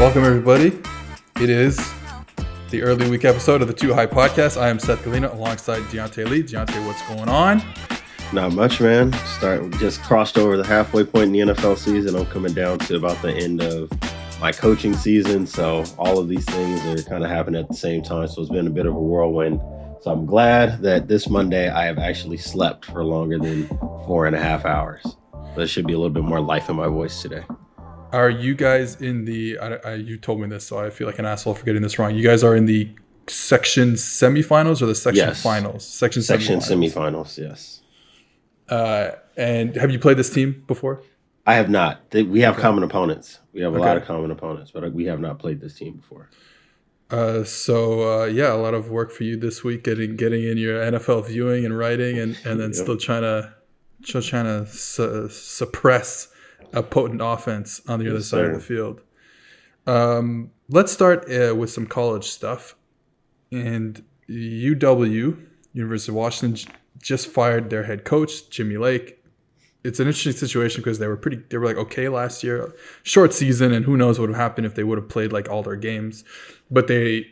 Welcome, everybody. It is the early week episode of the Too High Podcast. I am Seth Galina alongside Diante Lee. Diante, what's going on? Not much, man. Just crossed over the halfway point in the NFL season. I'm coming down to about the end of my coaching season. So all of these things are kind of happening at the same time. So it's been a bit of a whirlwind. So I'm glad that this Monday I have actually slept for longer than 4.5 hours. There should be a little bit more life in my voice today. Are you guys in the, you told me this, so I feel like an asshole for getting this wrong. You guys are in the section semifinals or the section finals? Section semifinals, yes. And have you played this team before? I have not. We have common opponents. We have a lot of common opponents, but we have not played this team before. So a lot of work for you this week, getting in your NFL viewing and writing, and then still trying to suppress a potent offense on the other side of the field. Let's start with some college stuff. And UW, University of Washington, just fired their head coach, Jimmy Lake. It's an interesting situation because they were like okay last year, short season, and who knows what would have happened if they would have played like all their games. But they,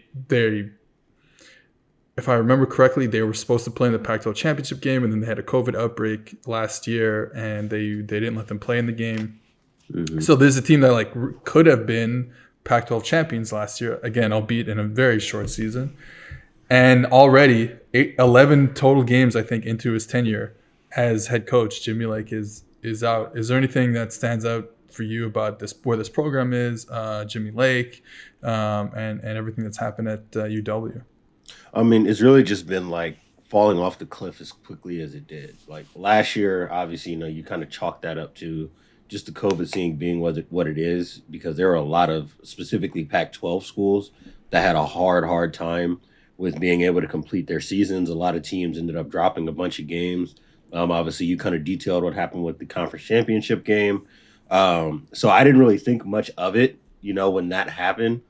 if I remember correctly, they were supposed to play in the Pac-12 championship game, and then they had a COVID outbreak last year, and they didn't let them play in the game. Mm-hmm. So there's a team that could have been Pac-12 champions last year, again, albeit in a very short season. And already 11 total games, I think, into his tenure as head coach, Jimmy Lake is out. Is there anything that stands out for you about this, where this program is, Jimmy Lake, and everything that's happened at UW? I mean, it's really just been like falling off the cliff as quickly as it did. Like last year, obviously, you kind of chalk that up to just the COVID scene being what it is, because there are a lot of specifically Pac-12 schools that had a hard time with being able to complete their seasons. A lot of teams ended up dropping a bunch of games. Obviously, you kind of detailed what happened with the conference championship game. So I didn't really think much of it, when that happened,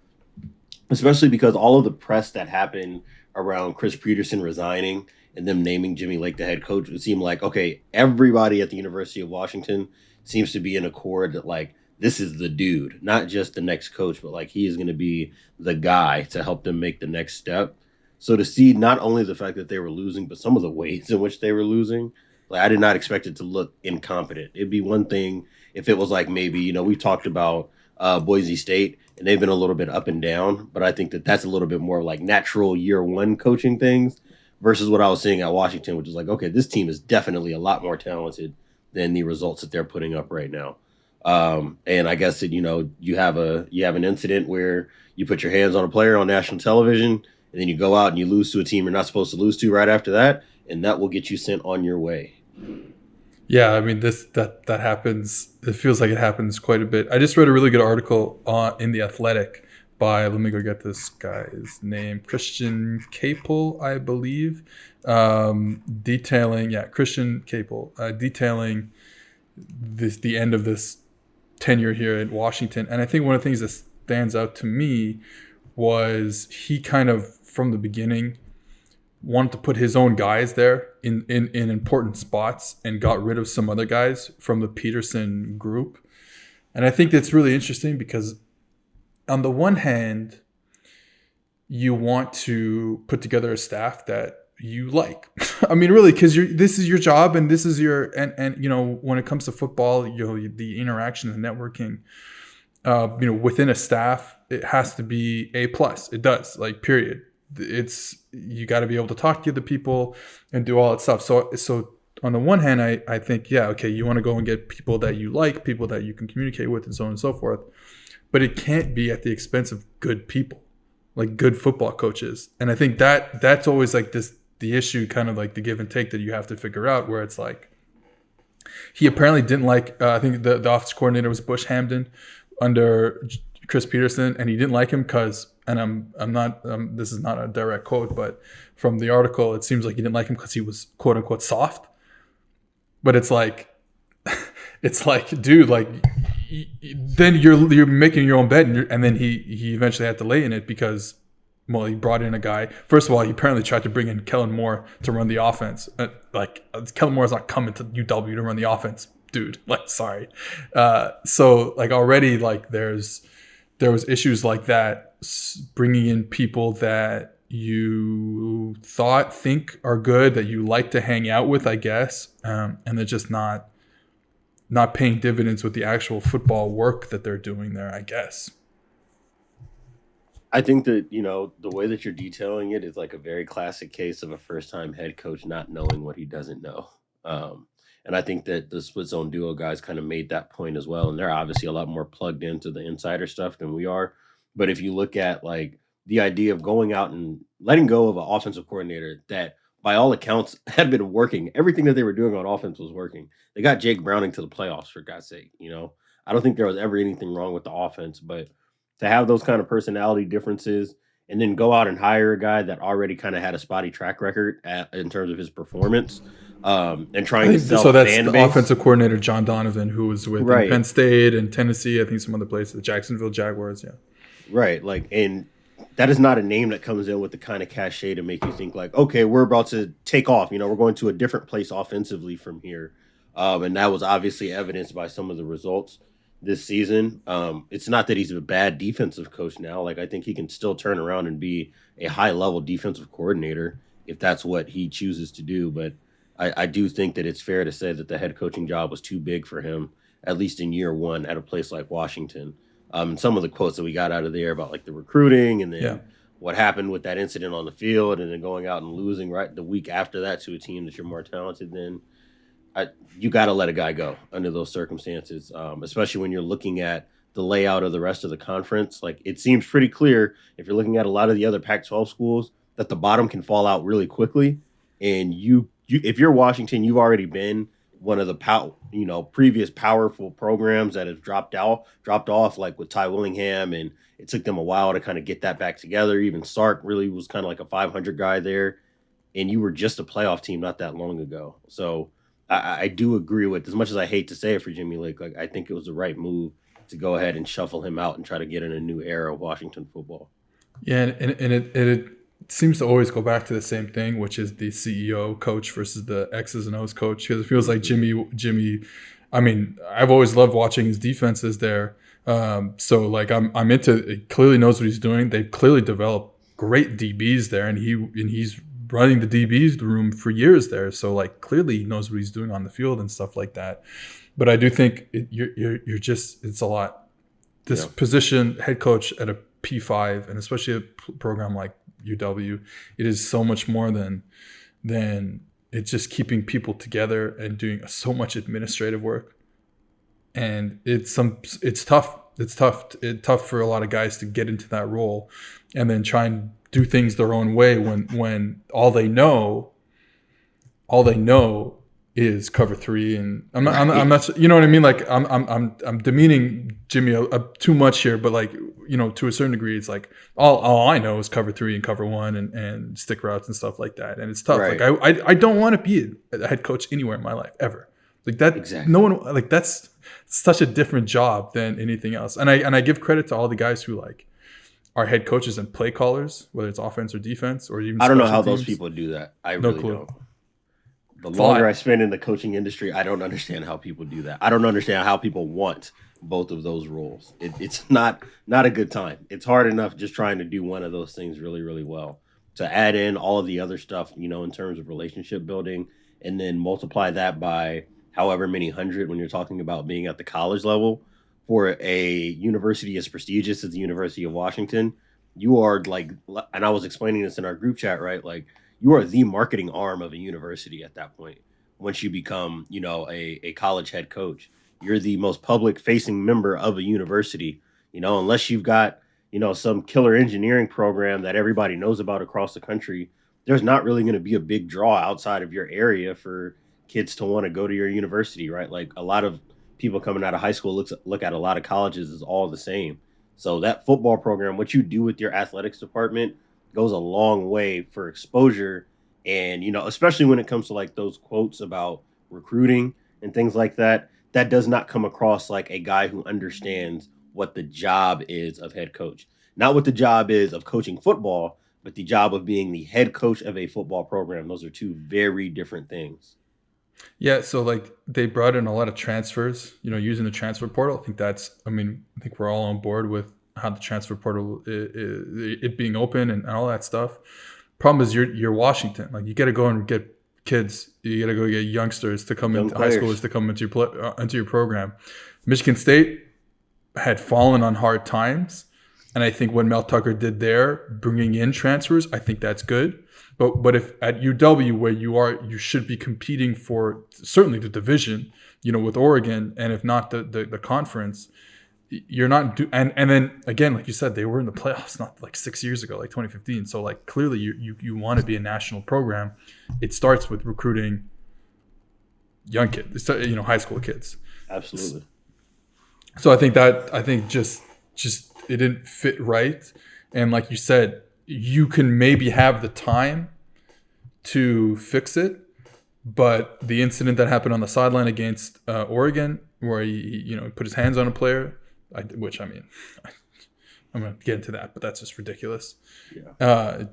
especially because all of the press that happened around Chris Peterson resigning and them naming Jimmy Lake the head coach, it seemed like, okay, everybody at the University of Washington seems to be in accord that this is the dude, not just the next coach, but he is going to be the guy to help them make the next step. So to see not only the fact that they were losing, but some of the ways in which they were losing, I did not expect it to look incompetent. It'd be one thing if it was maybe, we talked about Boise State, and they've been a little bit up and down, but I think that that's a little bit more natural year one coaching things versus what I was seeing at Washington, which is okay, this team is definitely a lot more talented than the results that they're putting up right now. And I guess that, you have an incident where you put your hands on a player on national television, and then you go out and you lose to a team you're not supposed to lose to right after that, and that will get you sent on your way. Yeah, I mean, that happens. It feels like it happens quite a bit. I just read a really good article in The Athletic by, let me go get this guy's name, Christian Capel, I believe, detailing the end of this tenure here in Washington. And I think one of the things that stands out to me was he kind of, from the beginning, wanted to put his own guys there in important spots and got rid of some other guys from the Peterson group. And I think that's really interesting because on the one hand, you want to put together a staff that you like. I mean, really, because this is your job and this is your, and when it comes to football, the interaction and networking, within a staff, it has to be A+. It does, period. You got to be able to talk to the people and do all that stuff. So on the one hand, I think, you want to go and get people that you like, people that you can communicate with, and so on and so forth. But it can't be at the expense of good people, good football coaches. And I think that's always the issue, kind of the give and take that you have to figure out, where it's he apparently didn't I think the offensive coordinator was Bush Hamdan under Chris Peterson, and he didn't like him because, and I'm not, this is not a direct quote, but from the article, it seems like he didn't like him because he was quote unquote soft. But it's dude, then you're making your own bed, and then he eventually had to lay in it because, well, he brought in a guy. First of all, he apparently tried to bring in Kellen Moore to run the offense. Kellen Moore is not coming to UW to run the offense, dude. Sorry. So already there's there was issues like that, bringing in people that you think are good, that you like to hang out with, I guess, and they're just not paying dividends with the actual football work that they're doing there, I guess. I think that, the way that you're detailing it is like a very classic case of a first time head coach not knowing what he doesn't know. Um, and I think that the split zone duo guys kind of made that point as well. And they're obviously a lot more plugged into the insider stuff than we are. But if you look at like the idea of going out and letting go of an offensive coordinator that by all accounts had been working, everything that they were doing on offense was working. They got Jake Browning to the playoffs, for God's sake. I don't think there was ever anything wrong with the offense, but to have those kind of personality differences and then go out and hire a guy that already kind of had a spotty track record in terms of his performance, and I trying to think sell so. That's fan the base. offensive coordinator, John Donovan, who was with Right, Penn State and Tennessee. I think some other places, the Jacksonville Jaguars. Yeah. right. Like, and that is not a name that comes in with the kind of cachet to make you think like, okay, we're about to take off. We're going to a different place offensively from here. And that was obviously evidenced by some of the results this season. It's not that he's a bad defensive coach now. Like, I think he can still turn around and be a high level defensive coordinator if that's what he chooses to do. But I do think that it's fair to say that the head coaching job was too big for him, at least in year one, at a place like Washington. Some of the quotes that we got out of there about like the recruiting and Yeah. then what happened with that incident on the field and then going out and losing right the week after that to a team that you're more talented than. You got to let a guy go under those circumstances, especially when you're looking at the layout of the rest of the conference. Like, it seems pretty clear if you're looking at a lot of the other Pac-12 schools that the bottom can fall out really quickly. And if you're Washington, you've already been one of the previous powerful programs that has dropped off, like with Ty Willingham, and it took them a while to kind of get that back together. Even Sark really was kind of like a 500 guy there, and you were just a playoff team not that long ago. So I do agree with, as much as I hate to say it for Jimmy Lake, like I think it was the right move to go ahead and shuffle him out and try to get in a new era of Washington football. Yeah, and it seems to always go back to the same thing, which is the CEO coach versus the X's and O's coach. Because it feels like Jimmy. I mean, I've always loved watching his defenses there. So like I'm into. It clearly knows what he's doing. They've clearly developed great DBs there, and he's running the DBs room for years there. So like clearly he knows what he's doing on the field and stuff like that. But I do think you're just, it's a lot. This position, head coach at a P5, and especially a program like UW, it is so much more than it's just keeping people together and doing so much administrative work. And it's tough. It's tough for a lot of guys to get into that role and then try and do things their own way when all they know is cover three. And I'm not, you know what I mean? Like I'm demeaning Jimmy too much here, but like, to a certain degree, it's like all I know is cover three and cover one and stick routes and stuff like that. And it's tough. Right. Like I don't want to be a head coach anywhere in my life ever. Like that, Exactly. No one, like that's such a different job than anything else. And I give credit to all the guys who like are head coaches and play callers, whether it's offense or defense or even. I don't know how teams. those people do that. I No really clue. don't. The longer I spend in the coaching industry, I don't understand how people do that. I don't understand how people want both of those roles. It's not a good time. It's hard enough just trying to do one of those things really, really well. To add in all of the other stuff, in terms of relationship building, and then multiply that by however many hundred when you're talking about being at the college level for a university as prestigious as the University of Washington, you are like, and I was explaining this in our group chat, right? Like, you are the marketing arm of a university at that point. Once you become, a college head coach, you're the most public facing member of a university, unless you've got, some killer engineering program that everybody knows about across the country. There's not really going to be a big draw outside of your area for kids to want to go to your university, right? Like, a lot of people coming out of high school look at a lot of colleges as all the same. So that football program, what you do with your athletics department, goes a long way for exposure. And, especially when it comes to like those quotes about recruiting and things like that, that does not come across like a guy who understands what the job is of head coach. Not what the job is of coaching football, but the job of being the head coach of a football program. Those are two very different things. Yeah, so like they brought in a lot of transfers, using the transfer portal. I think we're all on board with how the transfer portal it being open and all that stuff. Problem is you're Washington. Like you got to go and get kids. You got to go get youngsters to come into high schoolers to come into your program. Michigan State had fallen on hard times, and I think what Mel Tucker did there, bringing in transfers, I think that's good. But if at UW where you should be competing for certainly the division, with Oregon, and if not the conference, you're not and then again, like you said, they were in the playoffs not like 6 years ago, like 2015. So like clearly you want to be a national program. It starts with recruiting young kids, high school kids. Absolutely. So I think just it didn't fit right, and like you said, you can maybe have the time to fix it, but the incident that happened on the sideline against Oregon, where he put his hands on a player, I'm going to get into that, but that's just ridiculous. Yeah.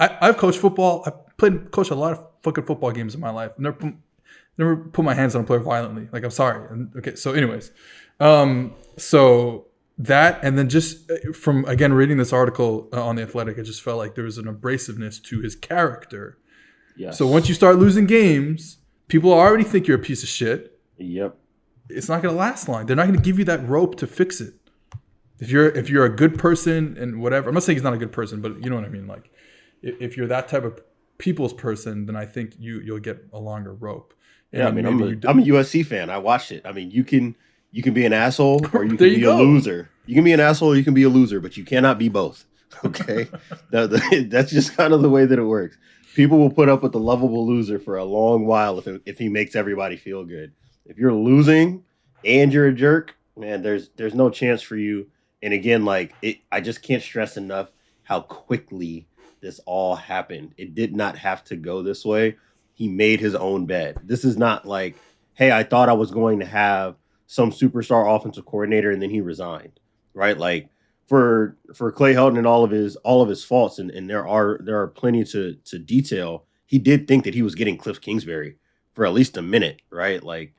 I've coached football. I've coached a lot of fucking football games in my life. Never put my hands on a player violently. Like, I'm sorry. Okay. So anyways, so that, and then just from, again, reading this article on The Athletic, it just felt like there was an abrasiveness to his character. Yes. So once you start losing games, people already think you're a piece of shit. Yep. It's not going to last long. They're not going to give you that rope to fix it. If you're a good person and whatever, I'm not saying he's not a good person, but you know what I mean? Like, if you're that type of people's person, then I think you'll get a longer rope. And yeah, I mean, I'm a USC fan. I watched it. I mean, you can be an asshole or you can be a loser. You can be an asshole or you can be a loser, but you cannot be both. Okay? That's just kind of the way that it works. People will put up with the lovable loser for a long while if he makes everybody feel good. If you're losing and you're a jerk, man, there's no chance for you. And again, I just can't stress enough how quickly this all happened. It did not have to go this way. He made his own bed. This is not like, hey, I thought I was going to have some superstar offensive coordinator and then he resigned, right? Like for Clay Helton and all of his faults, and there are plenty to detail. He did think that he was getting Cliff Kingsbury for at least a minute, right? Like,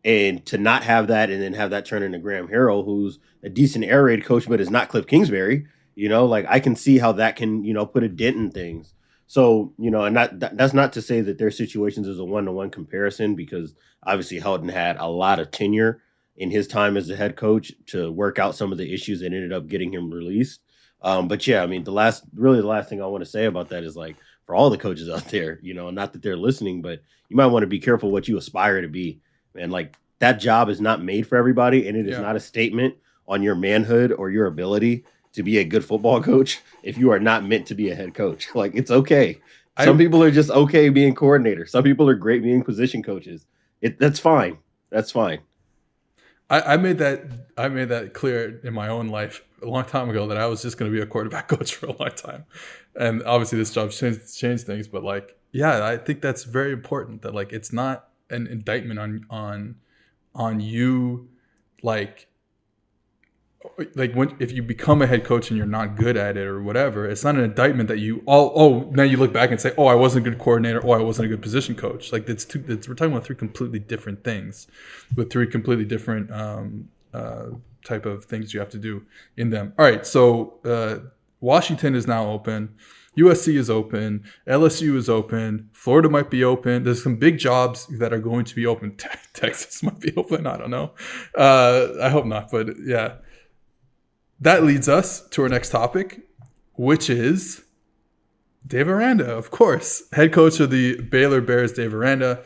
and to not have that and then have that turn into Graham Harrell, who's a decent air raid coach, but is not Cliff Kingsbury, like I can see how that can, put a dent in things. So, and that's not to say that their situations is a one-to-one comparison, because obviously Helton had a lot of tenure in his time as a head coach to work out some of the issues that ended up getting him released. But yeah, I mean, the last thing I want to say about that is, like, for all the coaches out there, not that they're listening, but you might want to be careful what you aspire to be. And like, that job is not made for everybody, and it is not a statement on your manhood or your ability to be a good football coach if you are not meant to be a head coach. Like, it's okay. Some people are just okay being coordinators. Some people are great being position coaches. That's fine. That's fine. I made that clear in my own life a long time ago, that I was just going to be a quarterback coach for a long time. And obviously this job changed things, but like, yeah, I think that's very important, that like, it's not an indictment on you, like if you become a head coach and you're not good at it or whatever, it's not an indictment that you now you look back and say, I wasn't a good coordinator, I wasn't a good position coach. Like, we're talking about three completely different things with three completely different type of things you have to do in them. All right, so Washington is now open. USC is open. LSU is open. Florida might be open. There's some big jobs that are going to be open. Texas might be open. I don't know. I hope not, but yeah. That leads us to our next topic, which is Dave Aranda, of course. Head coach of the Baylor Bears, Dave Aranda,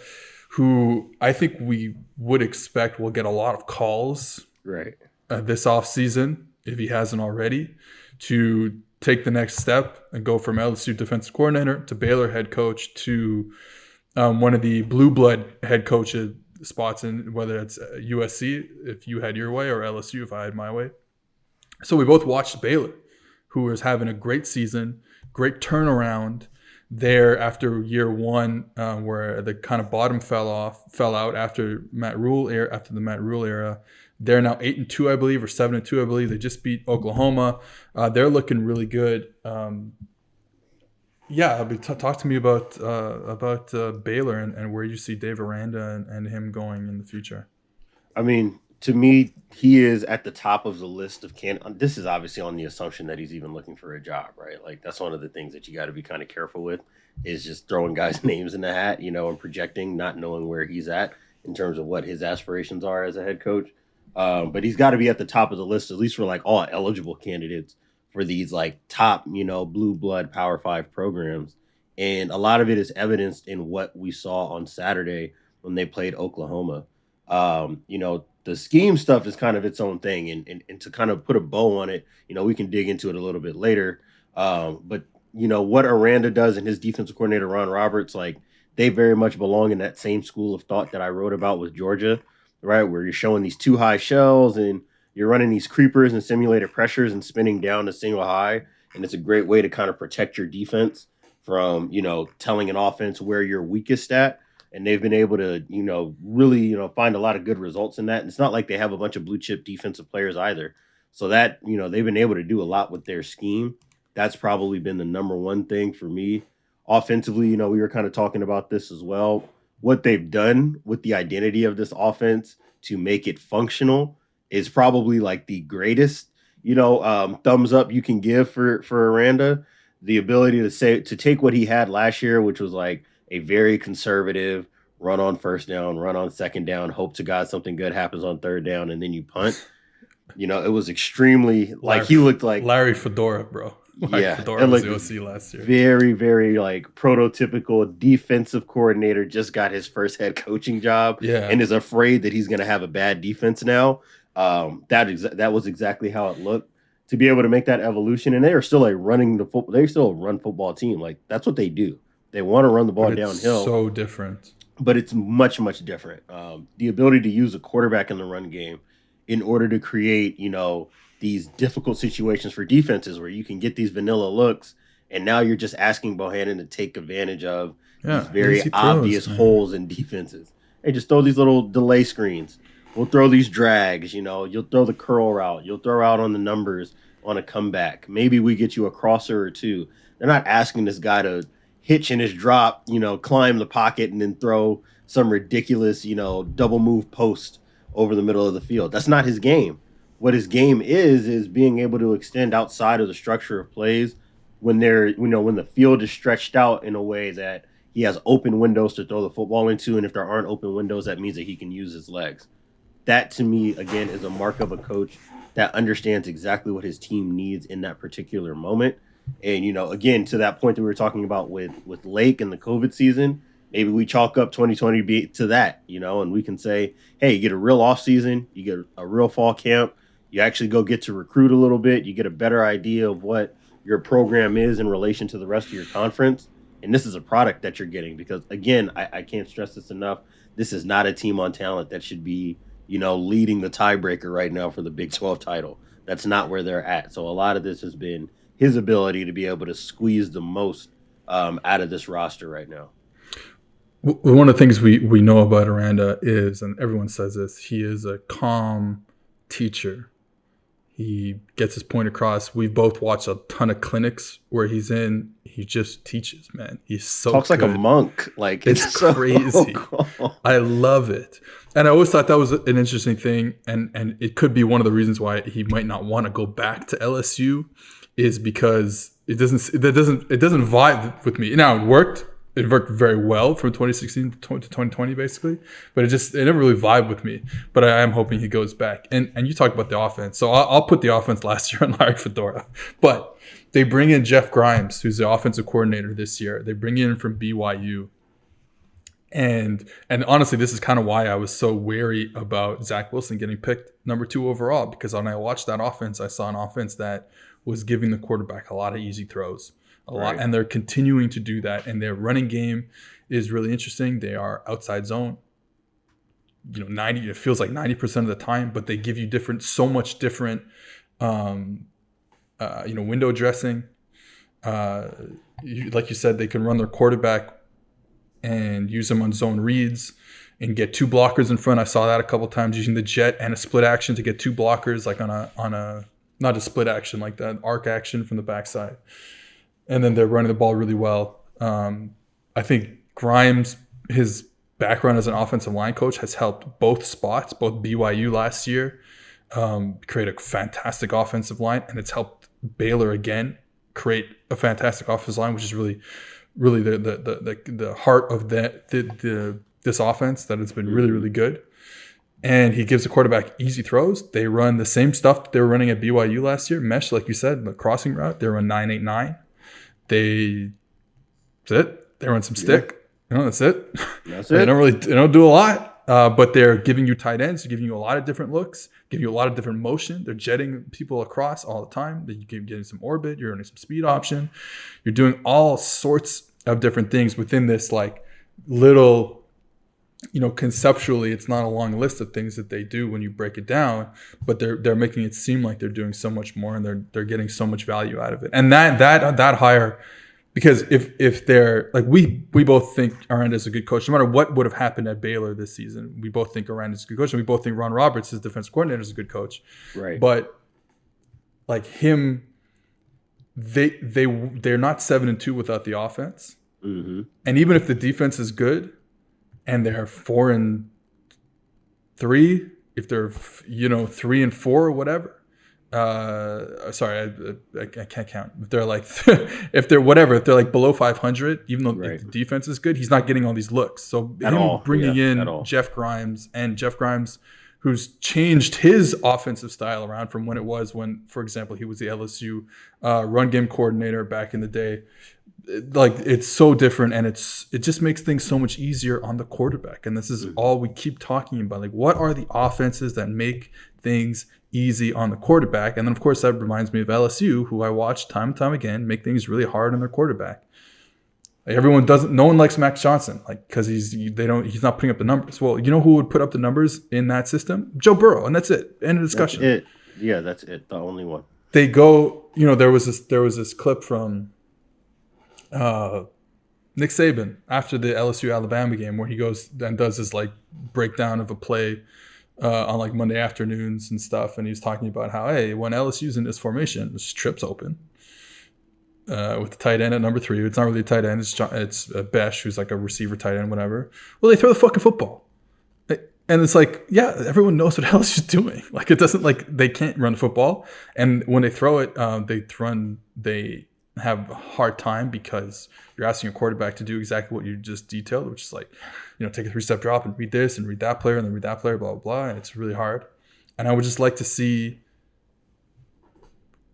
who I think we would expect will get a lot of calls this offseason, if he hasn't already, to take the next step and go from LSU defensive coordinator to Baylor head coach to one of the blue blood head coaches spots, in whether it's USC if you had your way, or LSU if I had my way. So we both watched Baylor, who was having a great season, great turnaround there after year one, where the kind of bottom fell out after the Matt Rule era. They're now 8-2, I believe, or 7-2, I believe. They just beat Oklahoma. They're looking really good. Talk to me about Baylor and where you see Dave Aranda and him going in the future. I mean, to me, he is at the top of the list of this is obviously on the assumption that he's even looking for a job, right? Like that's one of the things that you got to be kind of careful with is just throwing guys' names in the hat, and projecting, not knowing where he's at in terms of what his aspirations are as a head coach. But he's got to be at the top of the list, at least for like all eligible candidates for these like top, blue blood Power Five programs. And a lot of it is evidenced in what we saw on Saturday when they played Oklahoma. The scheme stuff is kind of its own thing, and to kind of put a bow on it, we can dig into it a little bit later. But what Aranda does and his defensive coordinator Ron Roberts, like they very much belong in that same school of thought that I wrote about with Georgia, right? Where you're showing these two high shells and you're running these creepers and simulated pressures and spinning down to single high, and it's a great way to kind of protect your defense from telling an offense where you're weakest at. And they've been able to, really, find a lot of good results in that. And it's not like they have a bunch of blue chip defensive players either. So that, they've been able to do a lot with their scheme. That's probably been the number one thing for me. Offensively, we were kind of talking about this as well. What they've done with the identity of this offense to make it functional is probably like the greatest, thumbs up you can give for Aranda. The ability to take what he had last year, which was like a very conservative run on first down, run on second down, hope to God something good happens on third down, and then you punt. It was extremely like he looked like Larry Fedora, bro. Yeah, Fedora was the OC last year. Very, very like prototypical defensive coordinator, just got his first head coaching job, and is afraid that he's going to have a bad defense now. That was exactly how it looked. To be able to make that evolution, and they are still they're still a run football team. Like that's what they do. They want to run the ball downhill. So different. But it's much, much different. The ability to use a quarterback in the run game in order to create, these difficult situations for defenses where you can get these vanilla looks, and now you're just asking Bohannon to take advantage of these very obvious holes in defenses. Hey, just throw these little delay screens. We'll throw these drags, you'll throw the curl route. You'll throw out on the numbers on a comeback. Maybe we get you a crosser or two. They're not asking this guy to hitch in his drop, climb the pocket and then throw some ridiculous, double move post over the middle of the field. That's not his game. What his game is being able to extend outside of the structure of plays when when the field is stretched out in a way that he has open windows to throw the football into. And if there aren't open windows, that means that he can use his legs. That to me, again, is a mark of a coach that understands exactly what his team needs in that particular moment. And, again, to that point that we were talking about with Lake and the COVID season, maybe we chalk up 2020 to that, and we can say, hey, you get a real off season, you get a real fall camp, you actually go get to recruit a little bit, you get a better idea of what your program is in relation to the rest of your conference. And this is a product that you're getting because, again, I can't stress this enough. This is not a team on talent that should be, leading the tiebreaker right now for the Big 12 title. That's not where they're at. So a lot of this has been his ability to be able to squeeze the most out of this roster right now. One of the things we know about Aranda is, and everyone says this, he is a calm teacher. He gets his point across. We've both watched a ton of clinics where he's in. He just teaches, man. He's so talks good. Like a monk. Like it's crazy. Cool. I love it. And I always thought that was an interesting thing. And it could be one of the reasons why he might not want to go back to LSU is because it doesn't vibe with me. Now it worked very well from 2016 to 2020 basically, but it never really vibed with me. But I am hoping he goes back. And you talk about the offense, so I'll put the offense last year on Larry Fedora. But they bring in Jeff Grimes, who's the offensive coordinator this year. They bring in from BYU. And honestly, this is kind of why I was so wary about Zach Wilson getting picked number 2 overall, because when I watched that offense, I saw an offense that was giving the quarterback a lot of easy throws. Lot, and they're continuing to do that. And their running game is really interesting. They are outside zone, 90. It feels like 90% of the time, but they give you so much different, window dressing. Like you said, they can run their quarterback and use them on zone reads and get 2 blockers in front. I saw that a couple of times using the jet and a split action to get 2 blockers, like on a not a split action, like that arc action from the backside. And then they're running the ball really well. I think Grimes, his background as an offensive line coach, has helped both spots, both BYU last year create a fantastic offensive line, and it's helped Baylor again create a fantastic offensive line, which is really the heart of this offense, that it's been really, really good. And he gives the quarterback easy throws. They run the same stuff that they were running at BYU last year, mesh, like you said, the crossing route. They run 9-8-9. That's it. They run some stick. That's it. That's They it. don't do a lot, but they're giving you tight ends. They're giving you a lot of different looks, giving you a lot of different motion. They're jetting people across all the time. You're getting some orbit. You're running some speed option. You're doing all sorts of different things within this like little, conceptually, it's not a long list of things that they do when you break it down, but they're making it seem like they're doing so much more, and they're getting so much value out of it. And that hire, because if they're like, we both think Aranda is a good coach, no matter what would have happened at Baylor this season. We both think Aranda is a good coach, and we both think Ron Roberts, his defensive coordinator, is a good coach. Right. But like him, they're not 7-2 without the offense. Mm-hmm. And even if the defense is good, and they're 4-3, if they're 3-4 or whatever. Sorry, I can't count. If they're like if they're like below 500, even though if the defense is good, he's not getting all these looks. So bringing in Jeff Grimes, who's changed his offensive style around from when it was when, for example, he was the LSU run game coordinator back in the day. Like, it's so different, and it just makes things so much easier on the quarterback. And this is all we keep talking about. Like, what are the offenses that make things easy on the quarterback? And then, of course, that reminds me of LSU, who I watched time and time again make things really hard on their quarterback. Like, no one likes Max Johnson, like, because he's not putting up the numbers. Well, you know who would put up the numbers in that system? Joe Burrow, and that's it. End of discussion. That's it. Yeah, that's it. The only one. They go. There was this clip from Nick Saban after the LSU Alabama game, where he goes and does this like breakdown of a play on like Monday afternoons and stuff, and he's talking about how, hey, when LSU's in this formation, this trip's open with the tight end at number 3. It's not really a tight end, it's Besh, who's like a receiver tight end, whatever. Well, they throw the fucking football, and it's like, yeah, everyone knows what LSU's doing. Like, it doesn't, like, they can't run football, and when they throw it, they have a hard time, because you're asking your quarterback to do exactly what you just detailed, which is like, take a 3-step drop and read this and read that player and then read that player, blah, blah, blah. And it's really hard. And I would like to see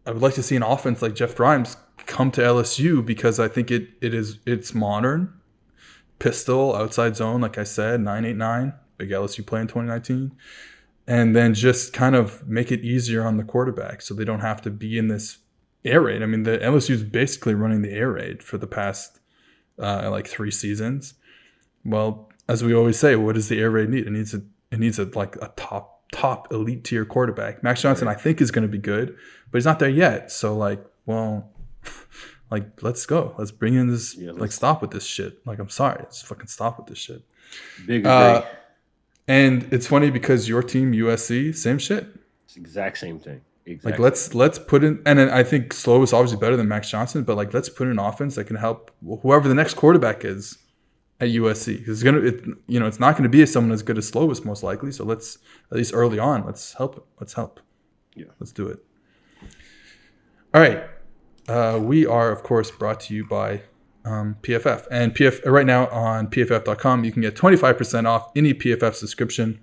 an offense like Jeff Grimes come to LSU, because I think it's modern, pistol, outside zone, like I said, 9-8-9, big LSU play in 2019. And then just kind of make it easier on the quarterback, so they don't have to be in this air raid. I mean, the LSU is basically running the air raid for the past 3 seasons. Well, as we always say, what does the air raid need? It needs a top elite tier quarterback. Max Johnson, I think, is going to be good, but he's not there yet. So let's go. Let's bring in this. Stop with this shit. Like, I'm sorry, let's fucking stop with this shit. Big agree. And it's funny because your team, USC, same shit. It's the exact same thing. Exactly. Like, let's put in, and then I think Slow is obviously better than Max Johnson, but like, let's put in an offense that can help whoever the next quarterback is at USC. It's not going to be someone as good as Slovis, most likely. So let's, at least early on, let's help him. Let's help. Yeah, let's do it. All right, we are of course brought to you by PFF, and right now on PFF.com you can get 25% off any PFF subscription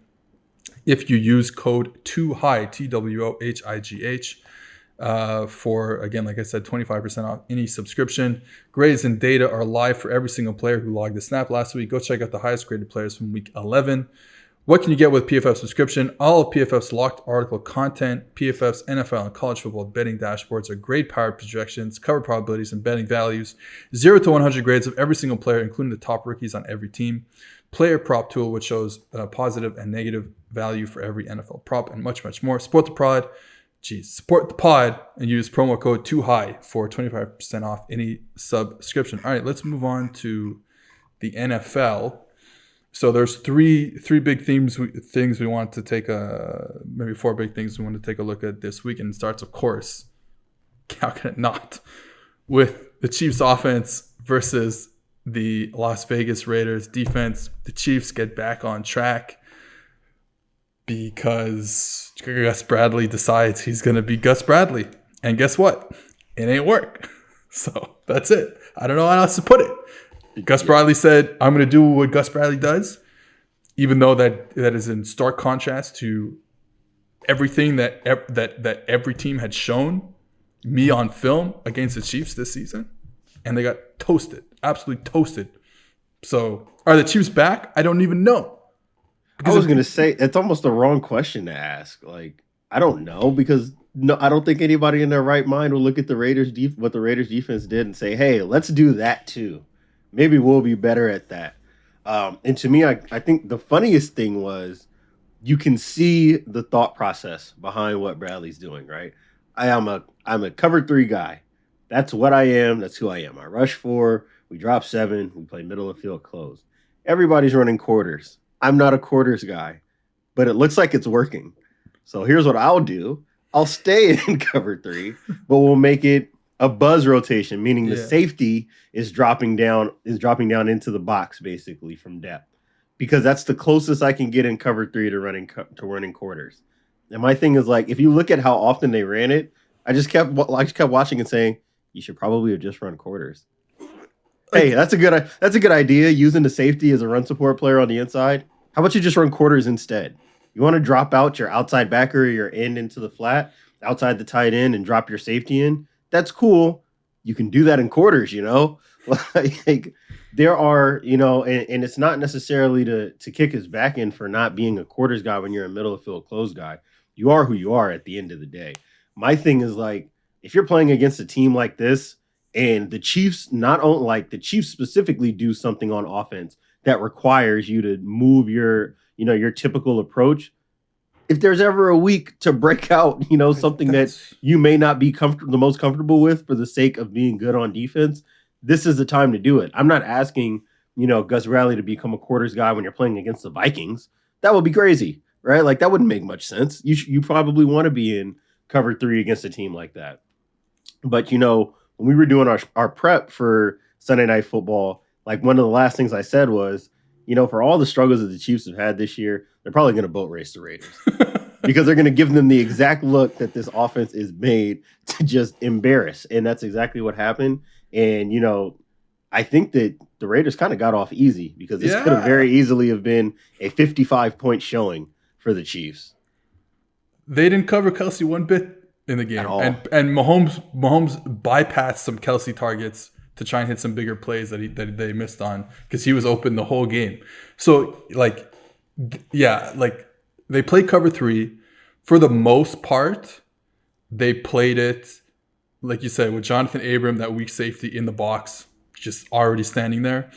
if you use code TWOHIGH, TWOHIGH, for, again, like I said, 25% off any subscription. Grades and data are live for every single player who logged the snap last week. Go check out the highest graded players from week 11. What can you get with PFF subscription? All of PFF's locked article content, PFF's NFL and college football betting dashboards are grade powered projections, cover probabilities, and betting values. 0 to 100 grades of every single player, including the top rookies on every team. Player prop tool, which shows positive and negative value for every NFL prop, and much, much more. Support the pod and use promo code TOOHIGH for 25% off any subscription. All right, let's move on to the NFL. So there's three big things we want to take maybe 4 big things we want to take a look at this week, and it starts, of course, how can it not, with the Chiefs offense versus the Las Vegas Raiders defense. The Chiefs get back on track. because Gus Bradley decides he's going to be Gus Bradley. And guess what? It ain't work. So that's it. I don't know how else to put it. Gus Bradley said, I'm going to do what Gus Bradley does, even though that is in stark contrast to everything that every team had shown me on film against the Chiefs this season. And they got toasted, absolutely toasted. So are the Chiefs back? I don't even know. Because I was going to say, it's almost the wrong question to ask. Like, I don't know, because no, I don't think anybody in their right mind will look at the Raiders what the Raiders defense did and say, hey, let's do that too. Maybe we'll be better at that. And to me, I think the funniest thing was you can see the thought process behind what Bradley's doing, right? I'm a cover 3 guy. That's what I am. That's who I am. I rush 4. We drop 7. We play middle of field close. Everybody's running quarters. I'm not a quarters guy, but it looks like it's working. So here's what I'll do. I'll stay in cover 3, but we'll make it a buzz rotation, meaning the safety is dropping down into the box basically from depth, because that's the closest I can get in cover 3 to running quarters. And my thing is, like, if you look at how often they ran it, I just kept watching and saying, you should probably have just run quarters. Hey, that's a good idea, using the safety as a run support player on the inside. How about you just run quarters instead? You want to drop out your outside backer or your end into the flat, outside the tight end, and drop your safety in? That's cool. You can do that in quarters, you know? Like, there are, you know, and it's not necessarily to kick his back in for not being a quarters guy when you're a middle of field close guy. You are who you are at the end of the day. My thing is, like, if you're playing against a team like this, and the Chiefs the Chiefs specifically do something on offense that requires you to move your typical approach. If there's ever a week to break out, something that you may not be the most comfortable with for the sake of being good on defense, this is the time to do it. I'm not asking, Gus Bradley to become a quarters guy when you're playing against the Vikings. That would be crazy, right? Like, that wouldn't make much sense. You probably want to be in cover 3 against a team like that. But, when we were doing our prep for Sunday Night Football, like, one of the last things I said was, for all the struggles that the Chiefs have had this year, they're probably going to boat race the Raiders because they're going to give them the exact look that this offense is made to just embarrass. And that's exactly what happened. And, I think that the Raiders kind of got off easy because this could have very easily have been a 55-point showing for the Chiefs. They didn't cover Kelsey one bit in the game. At all. And Mahomes bypassed some Kelsey targets to try and hit some bigger plays that they missed on because he was open the whole game. So, they played cover 3. For the most part, they played it, like you said, with Jonathan Abram, that weak safety in the box, just already standing there.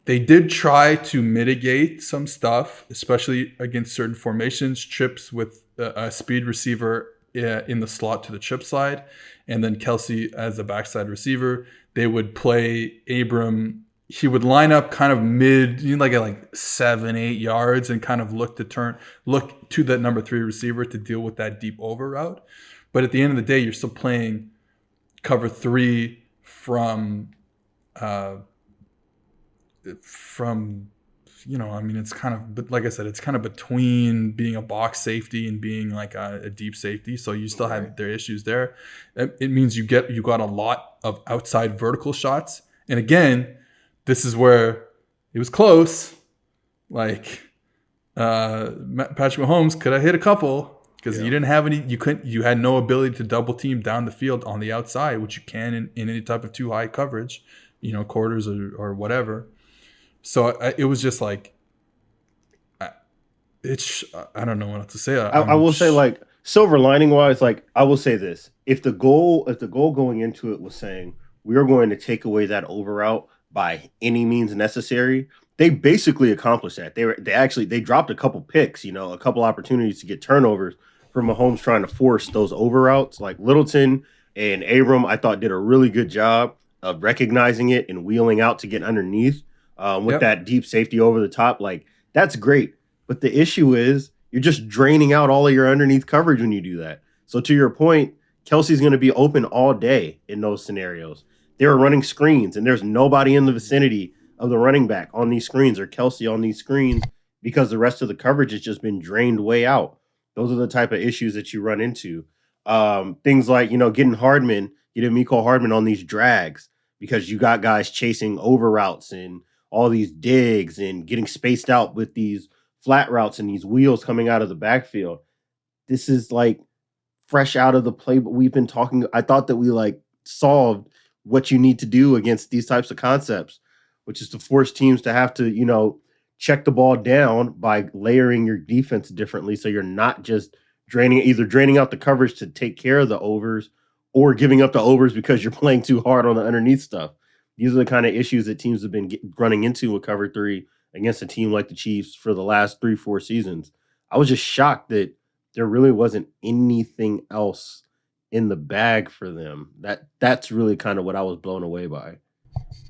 They did try to mitigate some stuff, especially against certain formations, trips with a speed receiver in the slot to the chip side, and then Kelsey as a backside receiver. They would play Abram. He would line up kind of mid, at 7-8 yards, and kind of look to that number 3 receiver to deal with that deep over route. But at the end of the day, you're still playing cover 3 from it's kind of, but like I said, it's kind of between being a box safety and being like a deep safety. So you still have their issues there. It means you got a lot of outside vertical shots. And again, this is where it was close. Like Patrick Mahomes could have hit a couple because you didn't have any. You had no ability to double team down the field on the outside, which you can in any type of too high coverage, quarters or whatever. So it was just like, I don't know what else to say. I will say, like, silver lining wise, like, I will say this: if the goal going into it was saying we are going to take away that over route by any means necessary, they basically accomplished that. They dropped a couple picks, a couple opportunities to get turnovers from Mahomes trying to force those over routes. Like Littleton and Abram, I thought did a really good job of recognizing it and wheeling out to get underneath. With that deep safety over the top, like, that's great. But the issue is you're just draining out all of your underneath coverage when you do that. So to your point, Kelsey's going to be open all day in those scenarios. They're running screens, and there's nobody in the vicinity of the running back on these screens or Kelsey on these screens because the rest of the coverage has just been drained way out. Those are the type of issues that you run into. Things like, getting Miko Hardman on these drags because you got guys chasing over routes and all these digs and getting spaced out with these flat routes and these wheels coming out of the backfield. This is like fresh out of the playbook we've been talking. I thought that we like solved what you need to do against these types of concepts, which is to force teams to have to, check the ball down by layering your defense differently. So you're not just either draining out the coverage to take care of the overs or giving up the overs because you're playing too hard on the underneath stuff. These are the kind of issues that teams have been running into with cover three against a team like the Chiefs for the last 3-4 seasons. I was just shocked that there really wasn't anything else in the bag for them. That's really kind of what I was blown away by.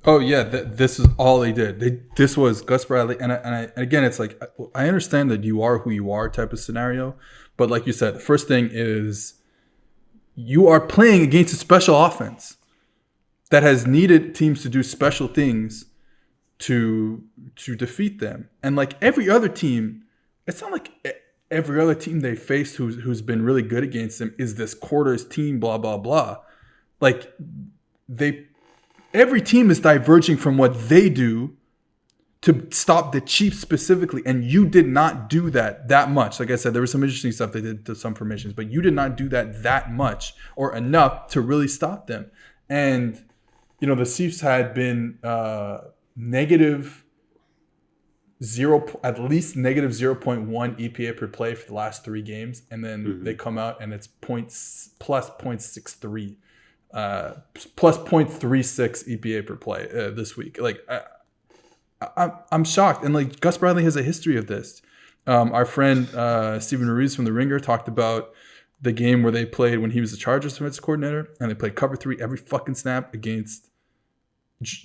Oh yeah, this is all they did. This was Gus Bradley, and again, it's like I understand that you are who you are type of scenario, but like you said, the first thing is you are playing against a special offense that has needed teams to do special things to defeat them, and like every other team, it's not like every other team they faced who's been really good against them is this quarters team, blah blah blah. Like every team is diverging from what they do to stop the Chiefs specifically, and you did not do that much. Like I said, there was some interesting stuff they did to some formations, but you did not do that much or enough to really stop them. And the Chiefs had been negative at least negative 0.1 EPA per play for the last 3 games, and then they come out and it's plus 0.63. Plus 0.36 EPA per play this week. Like I'm shocked, and like Gus Bradley has a history of this. Our friend Steven Ruiz from The Ringer talked about the game where they played when he was the Chargers defensive coordinator, and they played cover 3 every fucking snap against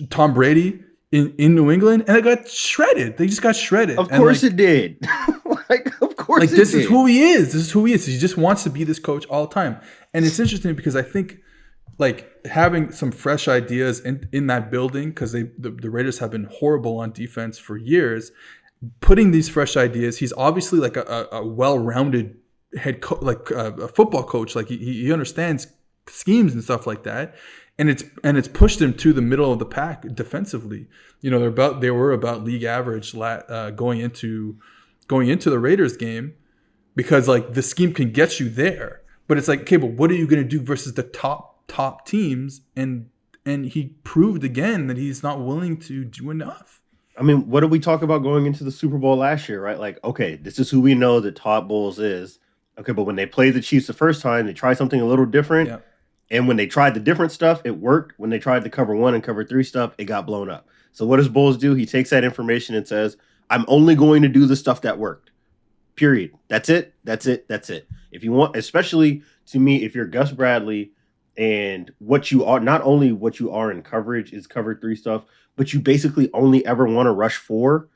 Tom Brady in New England, and it got shredded. They just got shredded. Of course it did. Of course it did. This is who he is. This is who he is. He just wants to be this coach all the time, and it's interesting because I think, like, having some fresh ideas in that building, because the Raiders have been horrible on defense for years, putting these fresh ideas, he's obviously like a well-rounded head coach, like a football coach. Like he understands schemes and stuff like that, and it's pushed him to the middle of the pack defensively. They were about league average going into the Raiders game, because like the scheme can get you there, but it's like, okay, but what are you going to do versus the top teams? And he proved again that he's not willing to do enough. I mean, what did we talk about going into the Super Bowl last year, right? Like, okay, this is who we know that Todd Bowles is. Okay, but when they played the Chiefs the first time, they tried something a little different. Yeah. And when they tried the different stuff, it worked. When they tried the cover 1 and cover 3 stuff, it got blown up. So what does Bowles do? He takes that information and says, I'm only going to do the stuff that worked. Period. That's it. If you want, especially to me, if you're Gus Bradley, and what you are, not only what you are in coverage is cover 3 stuff, but you basically only ever want to rush 4.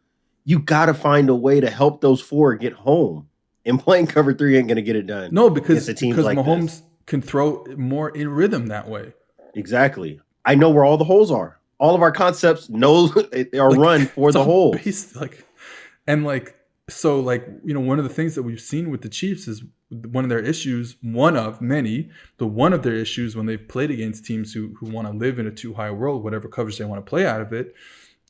You got to find a way to help those 4 get home. And playing cover 3 ain't going to get it done. No, because like Mahomes can throw more in rhythm that way. Exactly. I know where all the holes are. All of our concepts are run for the holes. So one of the things that we've seen with the Chiefs is one of their issues, one of many, but one of their issues when they've played against teams who want to live in a too high world, whatever coverage they want to play out of it,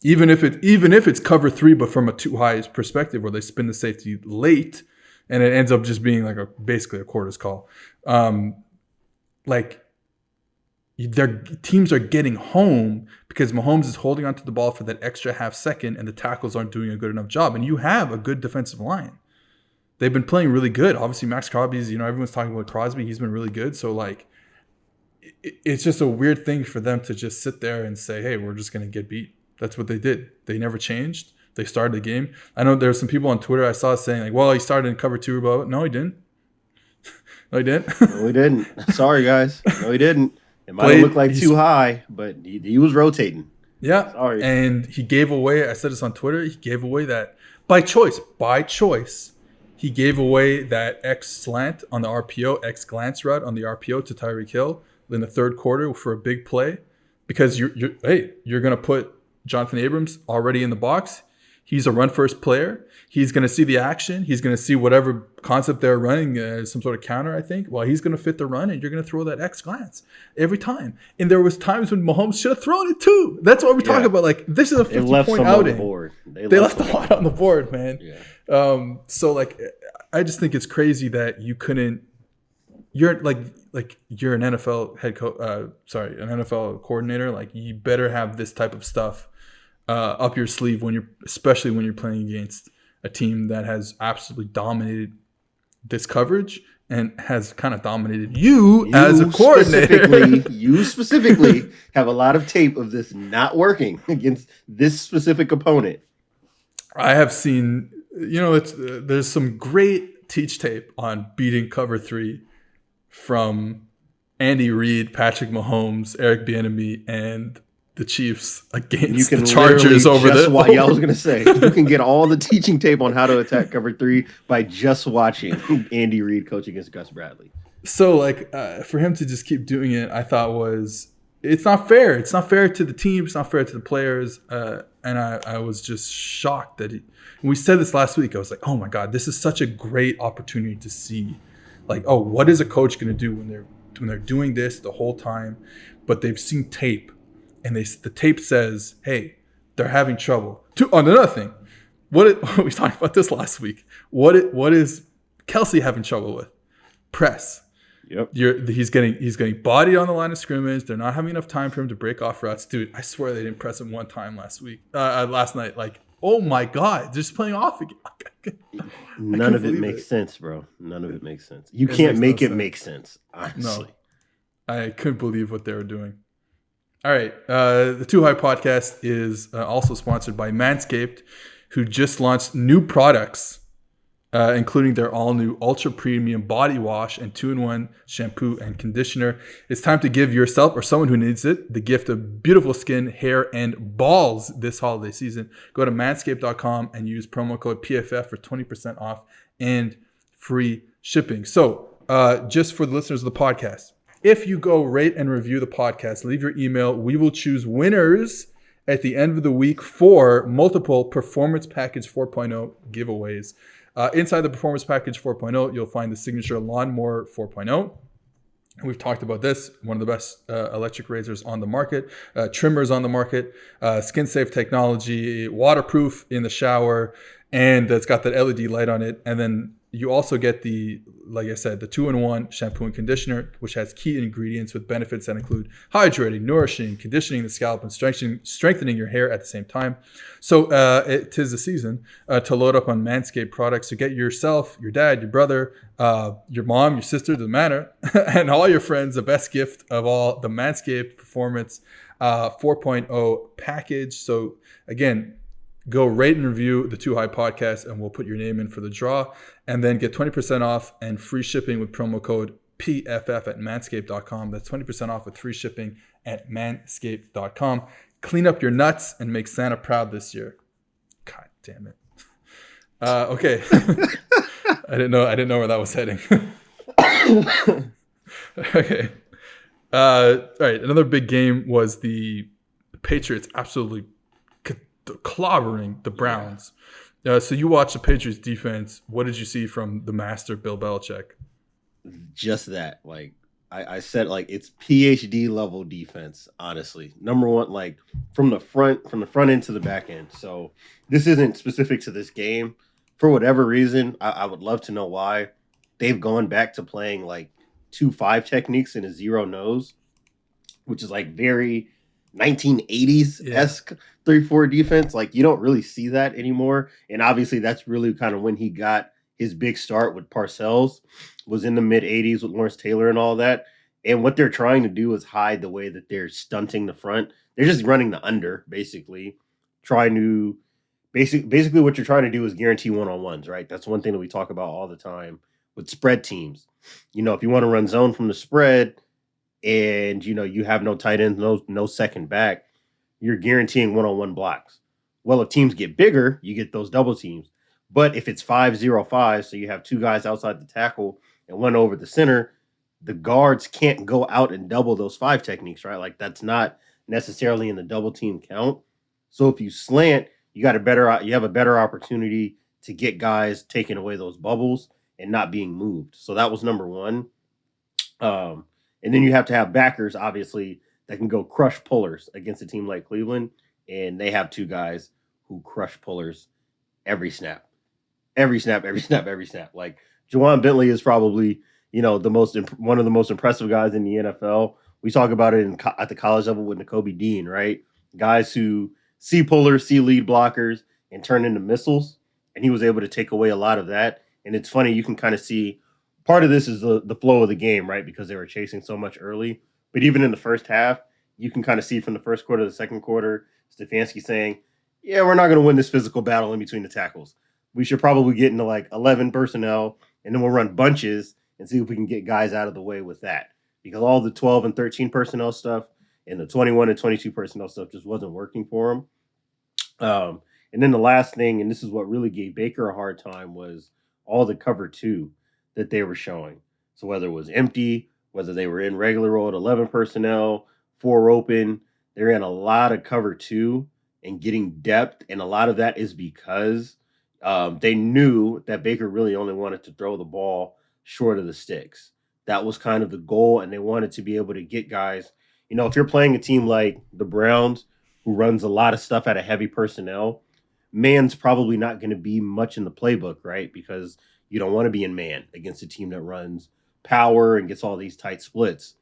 even if it's cover 3, but from a too high perspective where they spin the safety late and it ends up just being like basically a quarters call. Their teams are getting home because Mahomes is holding onto the ball for that extra half second and the tackles aren't doing a good enough job. And you have a good defensive line. They've been playing really good. Obviously, Max Crosby's, everyone's talking about Crosby. He's been really good. So, like, it's just a weird thing for them to just sit there and say, hey, we're just going to get beat. That's what they did. They never changed. They started the game. I know there's some people on Twitter I saw saying, like, well, he started in cover 2, but no, he didn't. No, he didn't. No, he didn't. Sorry, guys. No, he didn't. It might look like too high, but he was rotating. Yeah. Sorry. And he gave away, I said this on Twitter, he gave away that by choice, he gave away that X slant on the RPO, X glance route on the RPO to Tyreek Hill in the third quarter for a big play, because you're going to put Jonathan Abrams already in the box. He's a run first player. He's going to see the action. He's going to see whatever concept they're running, some sort of counter, I think. Well, he's going to fit the run, and you're going to throw that X glance every time. And there was times when Mahomes should have thrown it too. That's what we're talking about. Like, this is a 50-point outing. They left a lot on the board, man. Yeah. So like, I just think it's crazy that you couldn't. You're you're an NFL head coach. An NFL coordinator. Like, you better have this type of stuff up your sleeve especially when you're playing against a team that has absolutely dominated this coverage and has kind of dominated you as a coordinator. You specifically have a lot of tape of this not working against this specific opponent. I have seen, there's some great teach tape on beating cover 3 from Andy Reid, Patrick Mahomes, Eric Bieniemy, and the Chiefs against the Chargers over the. Yeah, I was gonna say you can get all the teaching tape on how to attack cover 3 by just watching Andy Reid coach against Gus Bradley. So for him to just keep doing it, I thought it's not fair. It's not fair to the team. It's not fair to the players. And I was just shocked that we said this last week. I was like, oh my God, this is such a great opportunity to see, what is a coach going to do when they're doing this the whole time, but they've seen tape. And the tape says, hey, they're having trouble. Another thing, we talked about this last week. What is Kelsey having trouble with? Press. Yep. He's getting bodied on the line of scrimmage. They're not having enough time for him to break off routes. Dude, I swear they didn't press him one time last night. Like, oh my God, they're just playing off again. None of it makes sense, bro. None of it makes sense. You can't make it make sense, honestly. No, I couldn't believe what they were doing. All right. The Too High podcast is also sponsored by Manscaped, who just launched new products, including their all-new Ultra Premium Body Wash and 2-in-1 shampoo and conditioner. It's time to give yourself or someone who needs it the gift of beautiful skin, hair, and balls this holiday season. Go to manscaped.com and use promo code PFF for 20% off and free shipping. So just for the listeners of the podcast, if you go rate and review the podcast, leave your email, we will choose winners at the end of the week for multiple Performance Package 4.0 giveaways. Inside the Performance Package 4.0, you'll find the Signature Lawnmower 4.0. We've talked about this, one of the best electric razors on the market, trimmers on the market, skin-safe technology, waterproof in the shower, and it's got that LED light on it. And then you also get like I said, the 2-in-1 shampoo and conditioner, which has key ingredients with benefits that include hydrating, nourishing, conditioning the scalp, and strengthening your hair at the same time. So it is the season to load up on Manscaped products. So get yourself, your dad, your brother, your mom, your sister, doesn't matter, and all your friends the best gift of all, the Manscaped Performance 4.0 package. So again, go rate and review the Too High podcast, and we'll put your name in for the draw. And then get 20% off and free shipping with promo code PFF at manscaped.com. That's 20% off with free shipping at manscaped.com. Clean up your nuts and make Santa proud this year. God damn it. Okay. I didn't know where that was heading. Okay. All right. Another big game was the Patriots absolutely clobbering the Browns. So you watched the Patriots defense. What did you see from the master, Bill Belichick? Just that. I said, it's PhD level defense, honestly. Number one, from the front end to the back end. So this isn't specific to this game. For whatever reason, I would love to know why they've gone back to playing 2-5 techniques in a zero nose, which is very 1980s-esque 3-4 defense. You don't really see that anymore. And obviously that's really kind of when he got his big start with Parcells, was in the mid-80s with Lawrence Taylor and all that. And what they're trying to do is hide the way that they're stunting the front. They're just running the under, basically. Basically what you're trying to do is guarantee one-on-ones, right? That's one thing that we talk about all the time with spread teams. If you want to run zone from the spread and, you have no tight end, no second back, you're guaranteeing one-on-one blocks. Well, if teams get bigger, you get those double teams. But if it's 5-0-5, so you have two guys outside the tackle and one over the center, the guards can't go out and double those 5 techniques, right? That's not necessarily in the double team count. So if you slant, you have a better opportunity to get guys taking away those bubbles and not being moved. So that was number one. Um, and then you have to have backers, obviously, that can go crush pullers against a team like Cleveland. And they have two guys who crush pullers every snap, every snap, every snap, every snap. Like Juwan Bentley is probably, one of the most impressive guys in the NFL. We talk about it at the college level with Nakobe Dean, right? Guys who see pullers, see lead blockers, and turn into missiles. And he was able to take away a lot of that. And it's funny, you can kind of see part of this is the flow of the game, right? Because they were chasing so much early. But even in the first half, you can kind of see from the first quarter to the second quarter, Stefanski saying, yeah, we're not going to win this physical battle in between the tackles. We should probably get into like 11 personnel, and then we'll run bunches and see if we can get guys out of the way with that. Because all the 12 and 13 personnel stuff and the 21 and 22 personnel stuff just wasn't working for him. And then the last thing, and this is what really gave Baker a hard time, was all the cover two that they were showing. So whether it was empty, whether they were in regular old 11 personnel, 4 open, they ran a lot of cover two and getting depth. And a lot of that is because they knew that Baker really only wanted to throw the ball short of the sticks. That was kind of the goal, and they wanted to be able to get guys. If you're playing a team like the Browns, who runs a lot of stuff at a heavy personnel, man's probably not going to be much in the playbook, right? Because you don't want to be in man against a team that runs power and gets all these tight splits.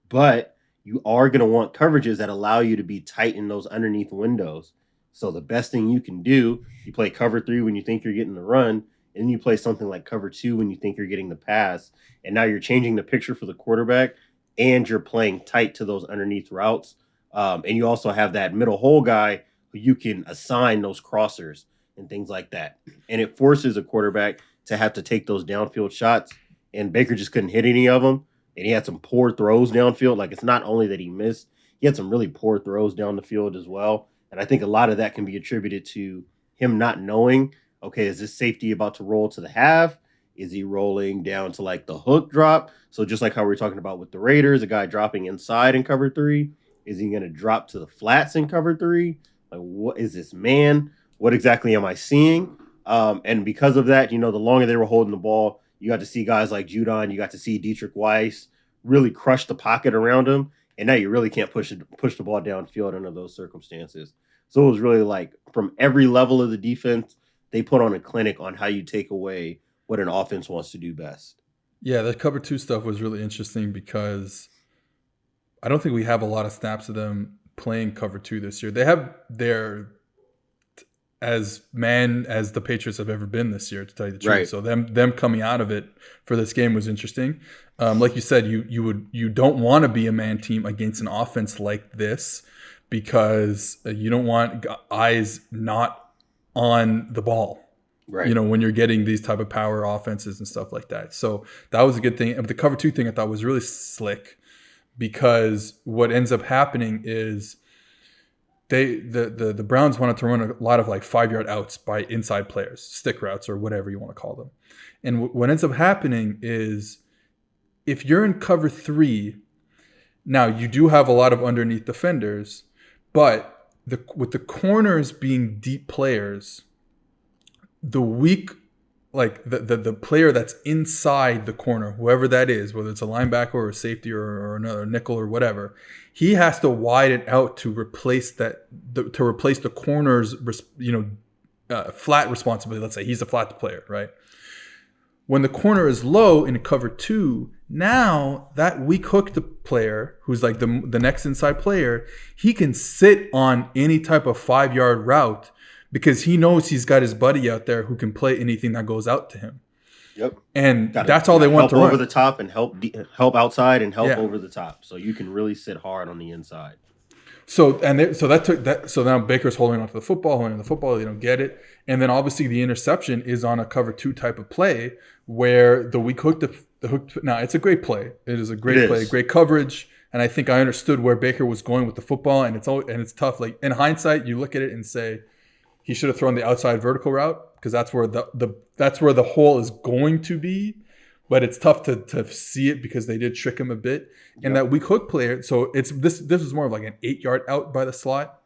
But you are going to want coverages that allow you to be tight in those underneath windows. So the best thing you can do, you play cover 3 when you think you're getting the run, and then you play something like cover 2 when you think you're getting the pass. And now you're changing the picture for the quarterback, and you're playing tight to those underneath routes. And you also have that middle hole guy who you can assign those crossers and things like that. And it forces a quarterback to have to take those downfield shots. And Baker just couldn't hit any of them. And he had some poor throws downfield. Like, it's not only that he missed, he had some really poor throws down the field as well. And I think a lot of that can be attributed to him not knowing, okay, is this safety about to roll to the half? Is he rolling down to like the hook drop? So just like how we were talking about with the Raiders, a guy dropping inside in cover 3. Is he going to drop to the flats in cover 3? Like, what is this man? What exactly am I seeing? And because of that, the longer they were holding the ball, you got to see guys like Judon, you got to see Dietrich Weiss really crush the pocket around him. And now you really can't push the ball downfield under those circumstances. So it was really like from every level of the defense, they put on a clinic on how you take away what an offense wants to do best. Yeah, the cover 2 stuff was really interesting because I don't think we have a lot of snaps of them playing cover 2 this year. They have their as man as the Patriots have ever been this year, to tell you the truth. Right. So them coming out of it for this game was interesting. Like you said, you don't want to be a man team against an offense like this because you don't want eyes not on the ball. Right. When you're getting these type of power offenses and stuff like that. So that was a good thing. But the cover 2 thing I thought was really slick because what ends up happening is the Browns wanted to run a lot of like 5-yard outs by inside players, stick routes or whatever you want to call them. And what ends up happening is if you're in cover 3, now you do have a lot of underneath defenders, but with the corners being deep players, the weak, like the player that's inside the corner, whoever that is, whether it's a linebacker or a safety or another nickel or whatever, he has to widen out to replace the corner's flat responsibility. Let's say he's a flat player, right? When the corner is low in cover 2, now that weak hooked player, who's like the next inside player, he can sit on any type of 5-yard route because he knows he's got his buddy out there who can play anything that goes out to him. Yep. And that's all they want to run. Help over the top and help outside and help over the top. So you can really sit hard on the inside. So now Baker's holding onto the football, they don't get it. And then obviously the interception is on a cover 2 type of play where the weak hook, now it's a great play. It is a great play, great coverage. And I think I understood where Baker was going with the football, and it's tough. Like in hindsight, you look at it and say, he should have thrown the outside vertical route because that's where the hole is going to be, but it's tough to see it because they did trick him a bit. And that weak hook player, so this is more of like an 8-yard out by the slot.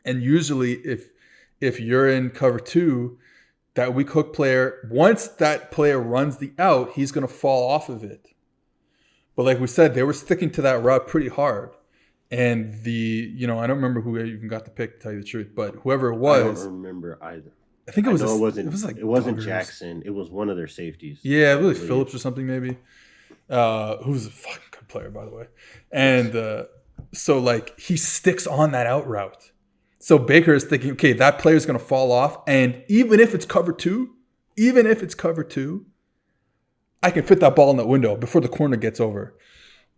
And usually if you're in cover two, that weak hook player, once that player runs the out, he's going to fall off of it. But like we said, they were sticking to that route pretty hard. And I don't remember who even got the pick, to tell you the truth, but whoever it was. I don't remember either. I think it was. It wasn't Jackson. It was one of their safeties. Yeah, it was Phillips or something maybe. Who's a fucking good player, by the way. And so like he sticks on that out route. So Baker is thinking, okay, that player's going to fall off, and even if it's cover two, I can fit that ball in that window before the corner gets over.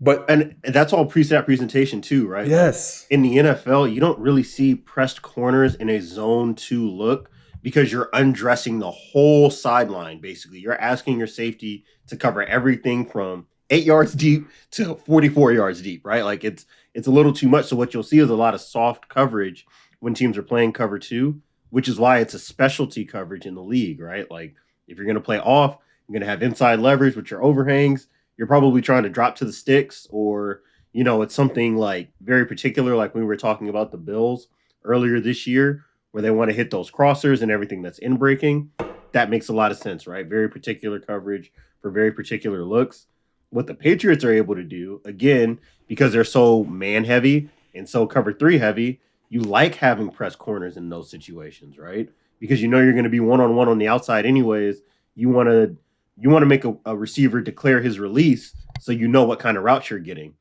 And that's all pre-snap presentation too, right? Yes. In the NFL, you don't really see pressed corners in a zone 2 look because you're undressing the whole sideline, basically. You're asking your safety to cover everything from 8 yards deep to 44 yards deep, right? Like it's a little too much. So what you'll see is a lot of soft coverage when teams are playing cover 2, which is why it's a specialty coverage in the league, right? Like if you're going to play off, you're going to have inside leverage with your overhangs. You're probably trying to drop to the sticks, or, it's something like very particular, like when we were talking about the Bills earlier this year, where they want to hit those crossers and everything that's in breaking. That makes a lot of sense, right? Very particular coverage for very particular looks. What the Patriots are able to do, again, because they're so man heavy and so cover 3 heavy, you like having press corners in those situations, right? Because you're going to be one-on-one on the outside anyways. You want to make a receiver declare his release so you know what kind of route you're getting,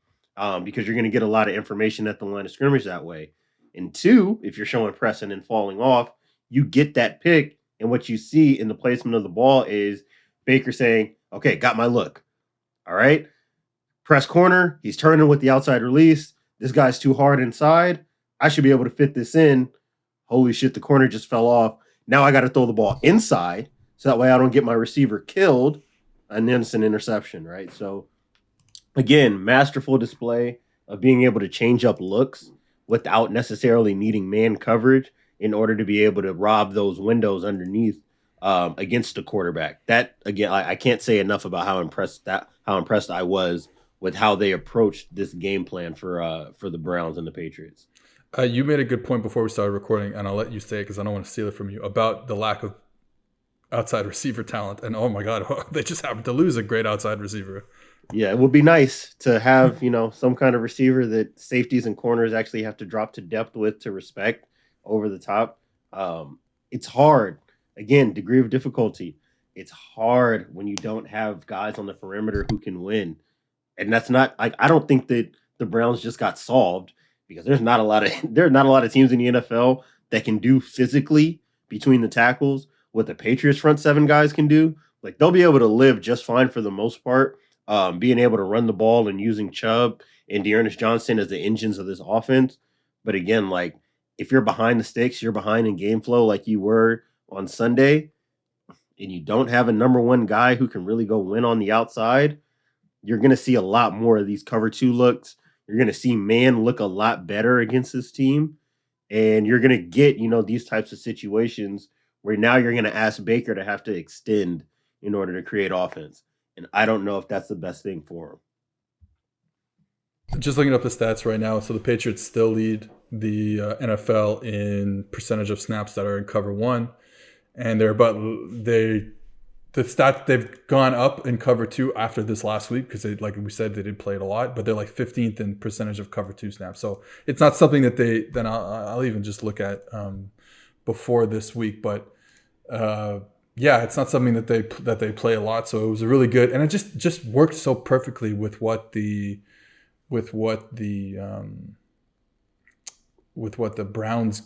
because you're going to get a lot of information at the line of scrimmage that way. And 2, if you're showing pressing and falling off, you get that pick, and what you see in the placement of the ball is Baker saying, okay, got my look. All right, press corner, he's turning with the outside release. This guy's too hard inside. I should be able to fit this in. Holy shit, the corner just fell off. Now I got to throw the ball inside, so that way I don't get my receiver killed, and then it's an interception, right? So, again, masterful display of being able to change up looks without necessarily needing man coverage in order to be able to rob those windows underneath against the quarterback. That, again, I can't say enough about how impressed I was with how they approached this game plan for the Browns and the Patriots. You made a good point before we started recording, and I'll let you say it because I don't want to steal it from you, about the lack of outside receiver talent. And oh my God, they just happened to lose a great outside receiver. Yeah, it would be nice to have, some kind of receiver that safeties and corners actually have to drop to depth with to respect over the top. It's hard. Again, degree of difficulty. It's hard when you don't have guys on the perimeter who can win. And that's not like, I don't think that the Browns just got solved, because there's not a lot of teams in the NFL that can do physically between the tackles what the Patriots front 7 guys can do. Like, they'll be able to live just fine for the most part, being able to run the ball and using Chubb and Dearness Johnson as the engines of this offense. But again, like, if you're behind the sticks, you're behind in game flow like you were on Sunday, and you don't have a number 1 guy who can really go win on the outside, you're going to see a lot more of these cover 2 looks. You're going to see man look a lot better against this team. And you're going to get, these types of situations where now you're going to ask Baker to have to extend in order to create offense. And I don't know if that's the best thing for him. Just looking up the stats right now. So the Patriots still lead the NFL in percentage of snaps that are in cover 1. And the stat, they've gone up in cover 2 after this last week, because they, like we said, they did play it a lot, but they're like 15th in percentage of cover 2 snaps. So it's not something that then I'll even just look at before this week, but it's not something that they play a lot. So it was a really good, and it just worked so perfectly with what the Browns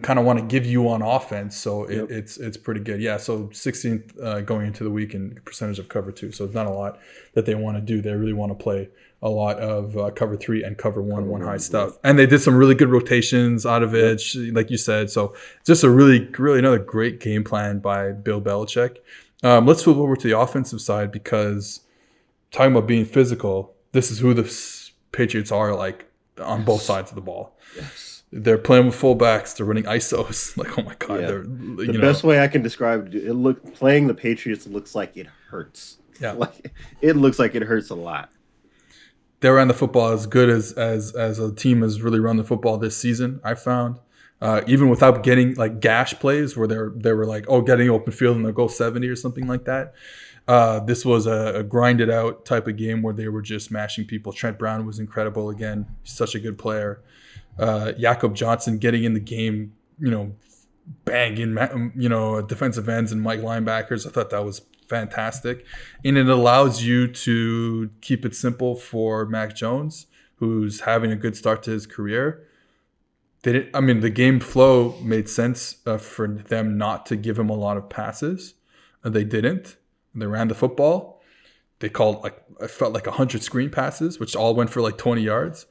kind of want to give you on offense. So it's pretty good. Yeah. So 16th going into the week in percentage of cover 2. So it's not a lot that they want to do. They really want to play a lot of cover 3 and cover 1 high stuff. And they did some really good rotations out of it, like you said. So just a really, really another great game plan by Bill Belichick. Let's flip over to the offensive side, because talking about being physical, this is who the Patriots are like on both sides of the ball. Yes. They're playing with fullbacks. They're running ISOs. Like, oh my God. Yeah. They're, the best way I can describe it, playing the Patriots looks like it hurts. Yeah. Like, it looks like it hurts a lot. They ran the football as good as a team has really run the football this season, I found. even without getting like gash plays where they were like, oh, getting open field and they'll go 70 or something like that. This was a grinded out type of game where they were just mashing people. Trent Brown was incredible again. He's such a good player. Jakob Johnson getting in the game, banging, defensive ends and Mike linebackers. I thought that was fantastic. And it allows you to keep it simple for Mac Jones, who's having a good start to his career. The game flow made sense for them not to give him a lot of passes. They didn't. They ran the football. They called I felt like 100 screen passes, which all went for like 20 yards.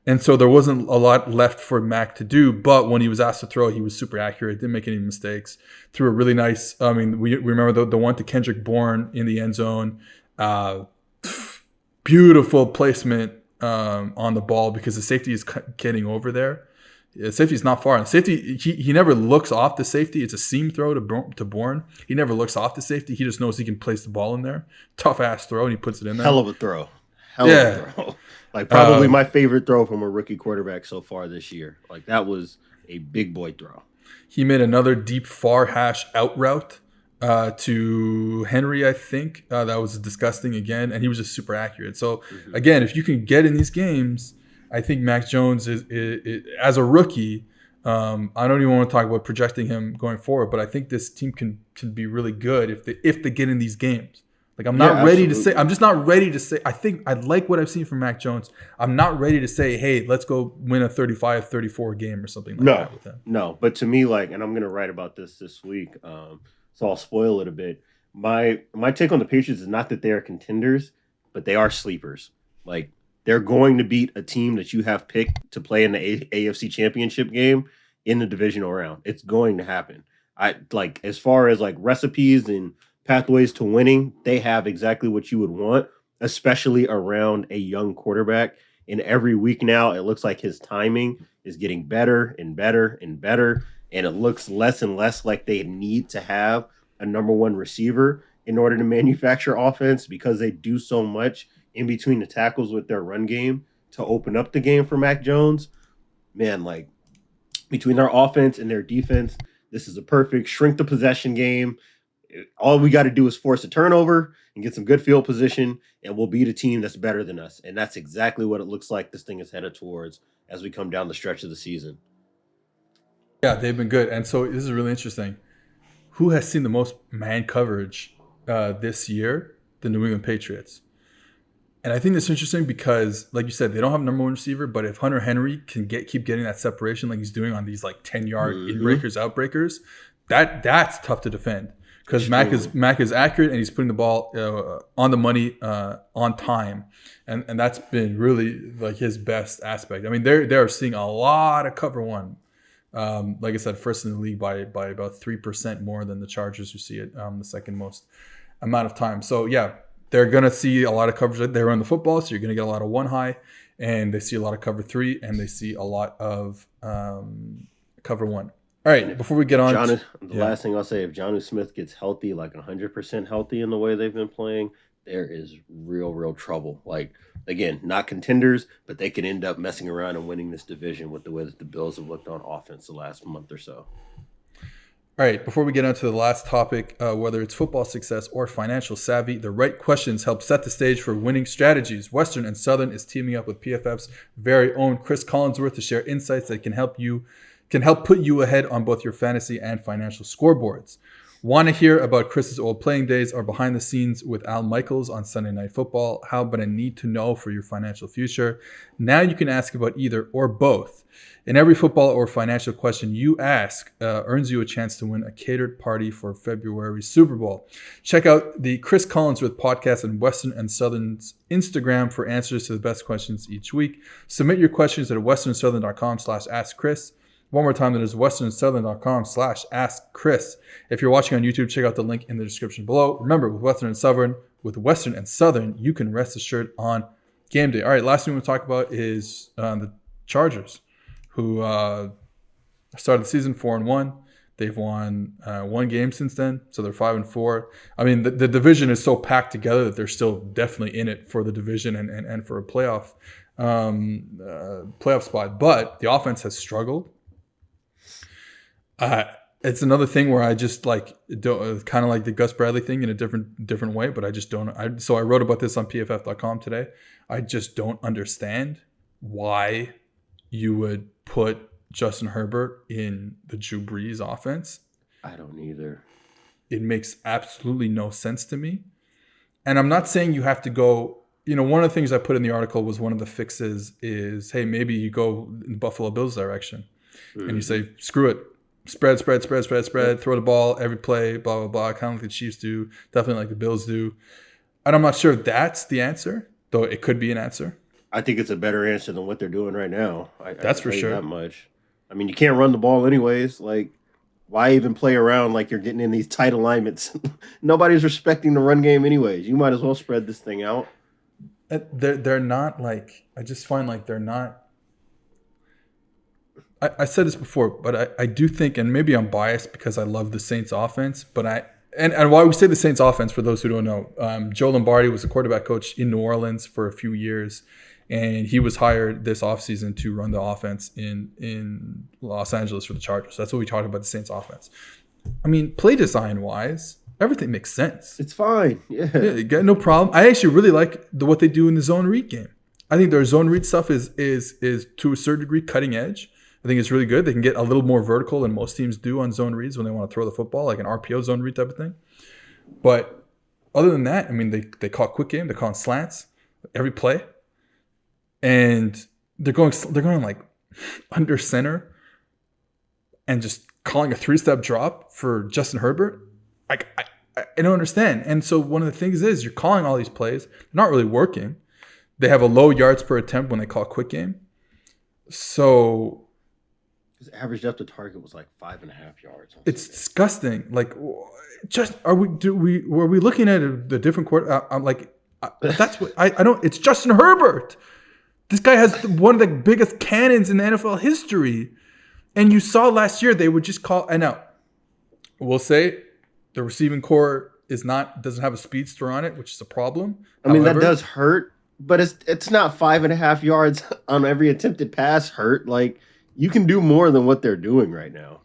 And so there wasn't a lot left for Mac to do. But when he was asked to throw, he was super accurate. Didn't make any mistakes. Threw a really nice. We remember the one to Kendrick Bourne in the end zone. Beautiful placement on the ball because the safety is getting over there. The safety is not far. And safety, he never looks off the safety. It's a seam throw to Bourne. He never looks off the safety. He just knows he can place the ball in there. Tough ass throw, and he puts it in there. Hell of a throw. Hell of a throw. Like probably my favorite throw from a rookie quarterback so far this year. Like that was a big boy throw. He made another deep far hash out route to Henry, I think. That was disgusting again, and he was just super accurate. So again, if you can get in these games, I think Mac Jones is as a rookie. I don't even want to talk about projecting him going forward, but I think this team can be really good if they get in these games. Like I'm not ready to say. I'm just not ready to say. I think I like what I've seen from Mac Jones. I'm not ready to say, hey, let's go win a 35-34 game or something like that with him. No, but to me, like, and I'm going to write about this week, so I'll spoil it a bit. My take on the Patriots is not that they are contenders, but they are sleepers. Like they're going to beat a team that you have picked to play in the AFC Championship game in the divisional round. It's going to happen. I like as far as like recipes and pathways to winning, they have exactly what you would want, especially around a young quarterback. And every week now, it looks like his timing is getting better and better and better. And it looks less and less like they need to have a number one receiver in order to manufacture offense because they do so much in between the tackles with their run game to open up the game for Mac Jones. Man, like between their offense and their defense, this is a perfect shrink the possession game. All we got to do is force a turnover and get some good field position, and we'll beat a team that's better than us. And that's exactly what it looks like this thing is headed towards as we come down the stretch of the season. Yeah, they've been good. And so this is really interesting. Who has seen the most man coverage this year? The New England Patriots. And I think that's interesting because, like you said, they don't have a number one receiver, but if Hunter Henry can keep getting that separation like he's doing on these like 10-yard in-breakers, outbreakers, that's tough to defend. Because Mac is accurate and he's putting the ball on the money on time, and that's been really like his best aspect. I mean, they're seeing a lot of cover one. Like I said, first in the league by about 3% more than the Chargers, who see it the second most amount of time. So yeah, they're gonna see a lot of coverage. They run the football, so you're gonna get a lot of one high, and they see a lot of cover three, and they see a lot of cover one. All right, before we get on, last thing I'll say, if Jonnu Smith gets healthy, like 100% healthy in the way they've been playing, there is real trouble. Like, again, not contenders, but they could end up messing around and winning this division with the way that the Bills have looked on offense the last month or so. All right, before we get on to the last topic, whether it's football success or financial savvy, the right questions help set the stage for winning strategies. Western and Southern is teaming up with PFF's very own Chris Collinsworth to share insights that can help put you ahead on both your fantasy and financial scoreboards. Want to hear about Chris's old playing days or behind the scenes with Al Michaels on Sunday Night Football? How about a need to know for your financial future? Now you can ask about either or both. And every football or financial question you ask earns you a chance to win a catered party for February's Super Bowl. Check out the Chris Collinsworth podcast on Western and Southern's Instagram for answers to the best questions each week. Submit your questions at westernsouthern.com/askchris. One more time, that is westernsouthern.com/askchris. If you're watching on YouTube, check out the link in the description below. Remember, with Western and Southern, you can rest assured on game day. All right, last thing we'll talk about is the Chargers, who started the season 4-1. They've won one game since then, so they're 5-4. I mean, the division is so packed together that they're still definitely in it for the division and for a playoff spot. But the offense has struggled. Uh, it's another thing where I just like don't kind of like the Gus Bradley thing in a different way, but I just don't. So I wrote about this on PFF.com today. I just don't understand why you would put Justin Herbert in the Drew Brees offense. I don't either. It makes absolutely no sense to me. And I'm not saying you have to go. One of the things I put in the article was one of the fixes is, hey, maybe you go in the Buffalo Bills direction and you say, screw it. Spread, throw the ball every play, blah, blah, blah. Kind of like the Chiefs do, definitely like the Bills do. And I'm not sure if that's the answer, though it could be an answer. I think it's a better answer than what they're doing right now. That's for sure. That much. I mean, you can't run the ball anyways. Like, why even play around like you're getting in these tight alignments? Nobody's respecting the run game anyways. You might as well spread this thing out. They're not like, I just find like they're not. I said this before, but I do think, and maybe I'm biased because I love the Saints offense, but and why we say the Saints offense, for those who don't know, Joe Lombardi was a quarterback coach in New Orleans for a few years, and he was hired this offseason to run the offense in Los Angeles for the Chargers. That's what we talked about, the Saints offense. I mean, play design wise, everything makes sense. It's fine. Yeah, got no problem. I actually really like what they do in the zone read game. I think their zone read stuff is to a certain degree cutting edge. I think it's really good. They can get a little more vertical than most teams do on zone reads when they want to throw the football, like an RPO zone read type of thing. But other than that, I mean, they call quick game. They're calling slants every play, and they're going like under center and just calling a 3-step drop for Justin Herbert. I don't understand. And so one of the things is you're calling all these plays, they're not really working. They have a low yards per attempt when they call quick game. So his average depth of target was like 5.5 yards. It's disgusting. Like, just were we looking at the different quarter? I'm like, that's what I don't. It's Justin Herbert. This guy has one of the biggest cannons in the NFL history, and you saw last year they would just call. And now, we'll say the receiving core doesn't have a speedster on it, which is a problem. I mean, that does hurt, but it's not 5.5 yards on every attempted pass. Hurt like. You can do more than what they're doing right now.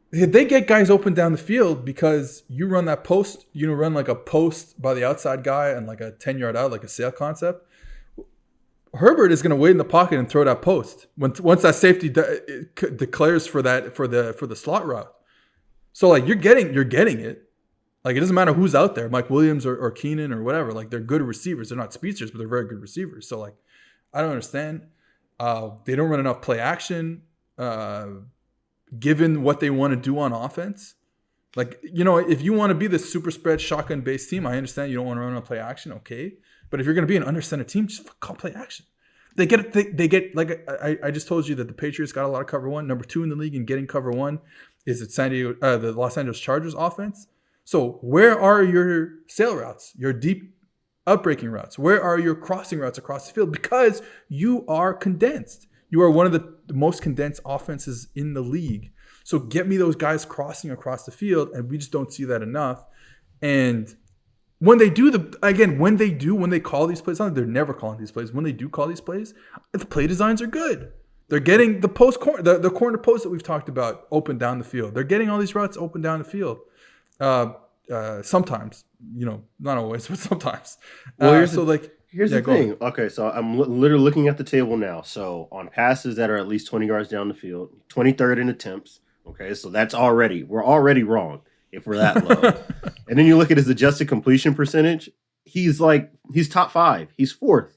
They get guys open down the field because you run that post, run like a post by the outside guy and like a 10-yard out, like a sail concept. Herbert is going to wait in the pocket and throw that post once that safety declares for the slot route. So like you're getting it. Like it doesn't matter who's out there, Mike Williams or Keenan or whatever. Like they're good receivers. They're not speedsters, but they're very good receivers. So like I don't understand. They don't run enough play action. Given what they want to do on offense, like, if you want to be the super spread shotgun based team, I understand you don't want to run on play action. Okay. But if you're going to be an under center team, just call play action. They get like, I just told you that the Patriots got a lot of cover one. Number 2 in the league in getting cover one is the Los Angeles Chargers offense. So where are your sail routes, your deep outbreaking routes? Where are your crossing routes across the field? Because you are condensed. You are one of the most condensed offenses in the league. So get me those guys crossing across the field, and we just don't see that enough. And when they do when they call these plays, they're never calling these plays. When they do call these plays, the play designs are good. They're getting the post corner, the corner post that we've talked about open down the field. They're getting all these routes open down the field. Sometimes, not always, but sometimes. Well, here's the thing. Okay, so I'm literally looking at the table now. So on passes that are at least 20 yards down the field, 23rd in attempts. Okay, so we're already wrong if we're that low. And then you look at his adjusted completion percentage. He's top 5. He's 4th.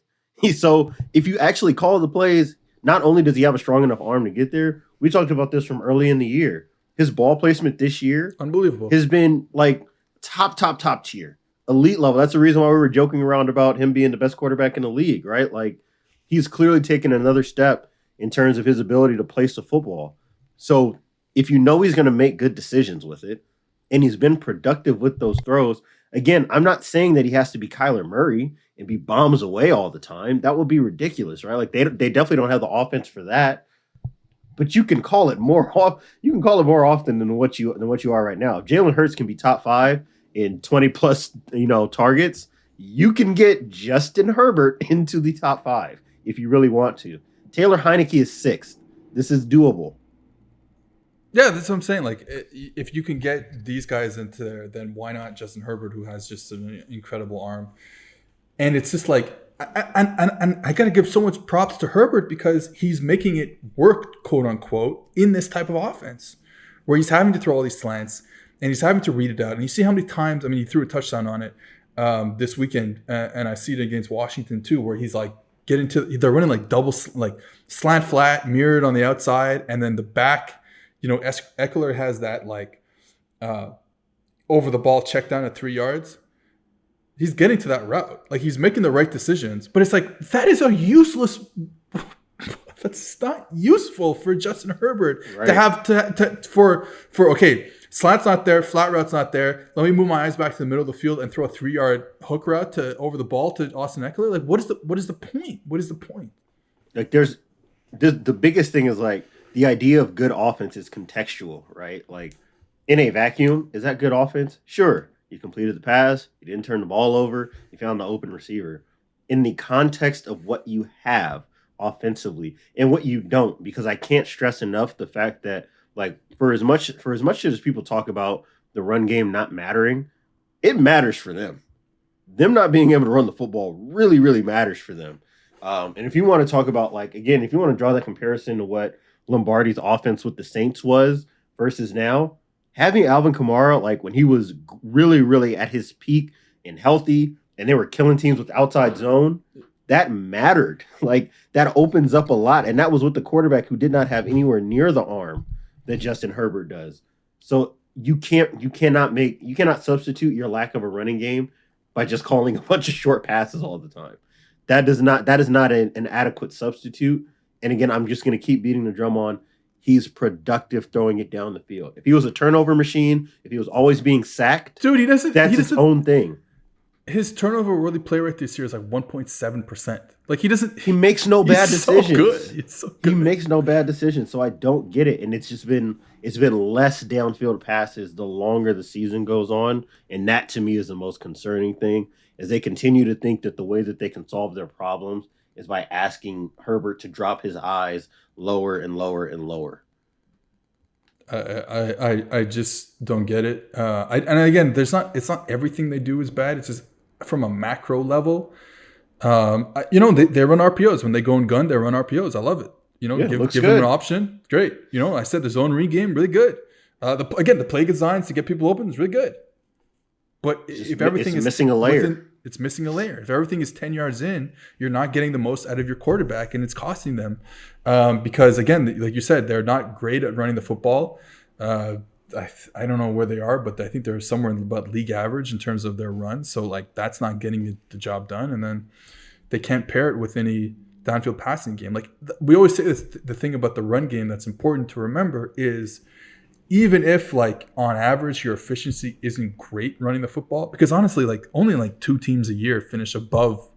So if you actually call the plays, not only does he have a strong enough arm to get there, we talked about this from early in the year. His ball placement this year, unbelievable, has been like top tier. Elite level. That's the reason why we were joking around about him being the best quarterback in the league, right? Like he's clearly taken another step in terms of his ability to place the football. So if he's going to make good decisions with it, and he's been productive with those throws, again, I'm not saying that he has to be Kyler Murray and be bombs away all the time. That would be ridiculous, right? Like they definitely don't have the offense for that. But you can call it more often than what you are right now. If Jalen Hurts can be top 5 in 20 plus, targets, you can get Justin Herbert into the top 5 if you really want to. Taylor Heineke is 6th. This is doable. Yeah, that's what I'm saying. Like, if you can get these guys into there, then why not Justin Herbert, who has just an incredible arm? And it's just like, and I got to give so much props to Herbert because he's making it work, quote unquote, in this type of offense where he's having to throw all these slants and he's having to read it out. And you see how many times, I mean, he threw a touchdown on it this weekend, and I see it against Washington too, where he's like, they're running like like slant flat, mirrored on the outside, and then the back, Eckler has that like over the ball check down at 3 yards. He's getting to that route. Like, he's making the right decisions, but it's like, that is a useless. That's not useful for Justin Herbert to have for okay, slant's not there, flat route's not there. Let me move my eyes back to the middle of the field and throw a 3-yard hook route to over the ball to Austin Eckler. Like, what is the point? What is the point? Like, the biggest thing is like the idea of good offense is contextual, right? Like, in a vacuum, is that good offense? Sure. You completed the pass. You didn't turn the ball over. You found the open receiver. In the context of what you have offensively and what you don't, because I can't stress enough the fact that, like, for as much as people talk about the run game not mattering, it matters for them. Them not being able to run the football really, really matters for them. And if you want to talk about, like, again, if you want to draw that comparison to what Lombardi's offense with the Saints was versus now, having Alvin Kamara, like, when he was really, really at his peak and healthy and they were killing teams with outside zone, that mattered. Like, that opens up a lot. And that was with the quarterback who did not have anywhere near the arm that Justin Herbert does. So you cannot substitute your lack of a running game by just calling a bunch of short passes all the time. That is not an adequate substitute. And again, I'm just going to keep beating the drum on, he's productive throwing it down the field. If he was a turnover machine, if he was always being sacked, dude, that's his own thing. His turnover worthy play rate this year is like 1.7%. Like, he makes no bad decisions. He's so good. He makes no bad decisions. So I don't get it. And it's been less downfield passes the longer the season goes on. And that, to me, is the most concerning thing, is they continue to think that the way that they can solve their problems is by asking Herbert to drop his eyes lower and lower and lower. I just don't get it. And again, it's not everything they do is bad. It's just from a macro level. They run RPOs when they go in gun. They run RPOs. I love it. Give them an option. Great. I said the zone read game really good. The play designs to get people open is really good. But if everything is missing a layer. It's missing a layer. If everything is 10 yards in, you're not getting the most out of your quarterback, and it's costing them. Because, again, like you said, they're not great at running the football. I don't know where they are, but I think they're somewhere about league average in terms of their run. So, like, that's not getting the job done. And then they can't pair it with any downfield passing game. Like, we always say this, the thing about the run game that's important to remember is, even if, like, on average your efficiency isn't great running the football, because honestly, like, only like 2 teams a year finish above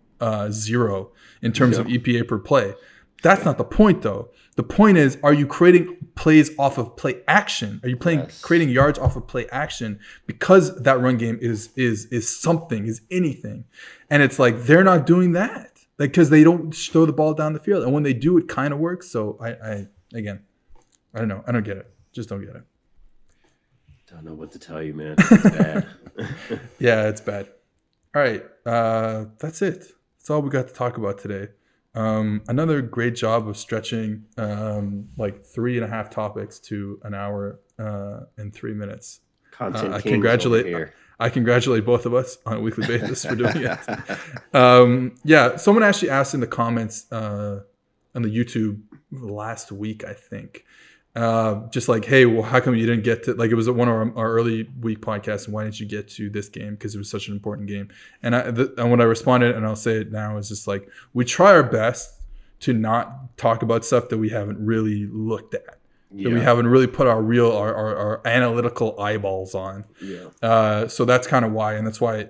0 in terms of EPA per play. That's not the point, though. The point is, are you creating plays off of play action? Are you creating yards off of play action? Because that run game is something, is anything. And it's like, they're not doing that, like, because they don't throw the ball down the field, and when they do, it kind of works. So I don't know. I don't get it. Just don't get it. Don't know what to tell you, man. It's bad. Yeah, it's bad. All right. That's it. That's all we got to talk about today. Another great job of stretching like 3.5 topics to an hour and 3 minutes. Content I congratulate both of us on a weekly basis for doing it. Someone actually asked in the comments on the YouTube last week, I think. Just like, hey, well, how come you didn't get to, like, it was one of our early week podcasts, and why didn't you get to this game, because it was such an important game? And when I responded, and I'll say it now, is just like, we try our best to not talk about stuff that we haven't really looked at, that we haven't really put our analytical eyeballs on. So that's kind of why, and that's why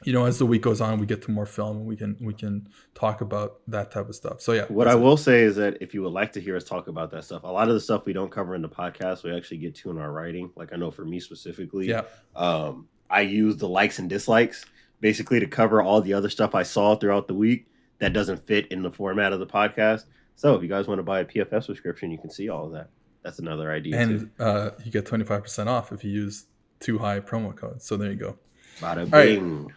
as the week goes on, we get to more film, and we can talk about that type of stuff. So yeah. What I will say is that if you would like to hear us talk about that stuff, a lot of the stuff we don't cover in the podcast, we actually get to in our writing. Like, I know for me specifically, I use the likes and dislikes basically to cover all the other stuff I saw throughout the week that doesn't fit in the format of the podcast. So if you guys want to buy a PFF subscription, you can see all of that. That's another idea And too. you get 25% off if you use 2 high promo codes. So there you go. Bada All right. bing.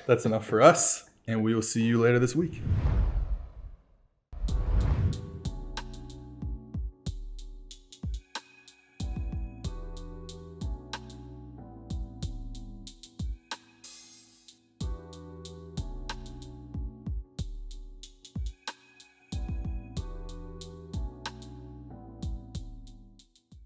That's enough for us. And we will see you later this week.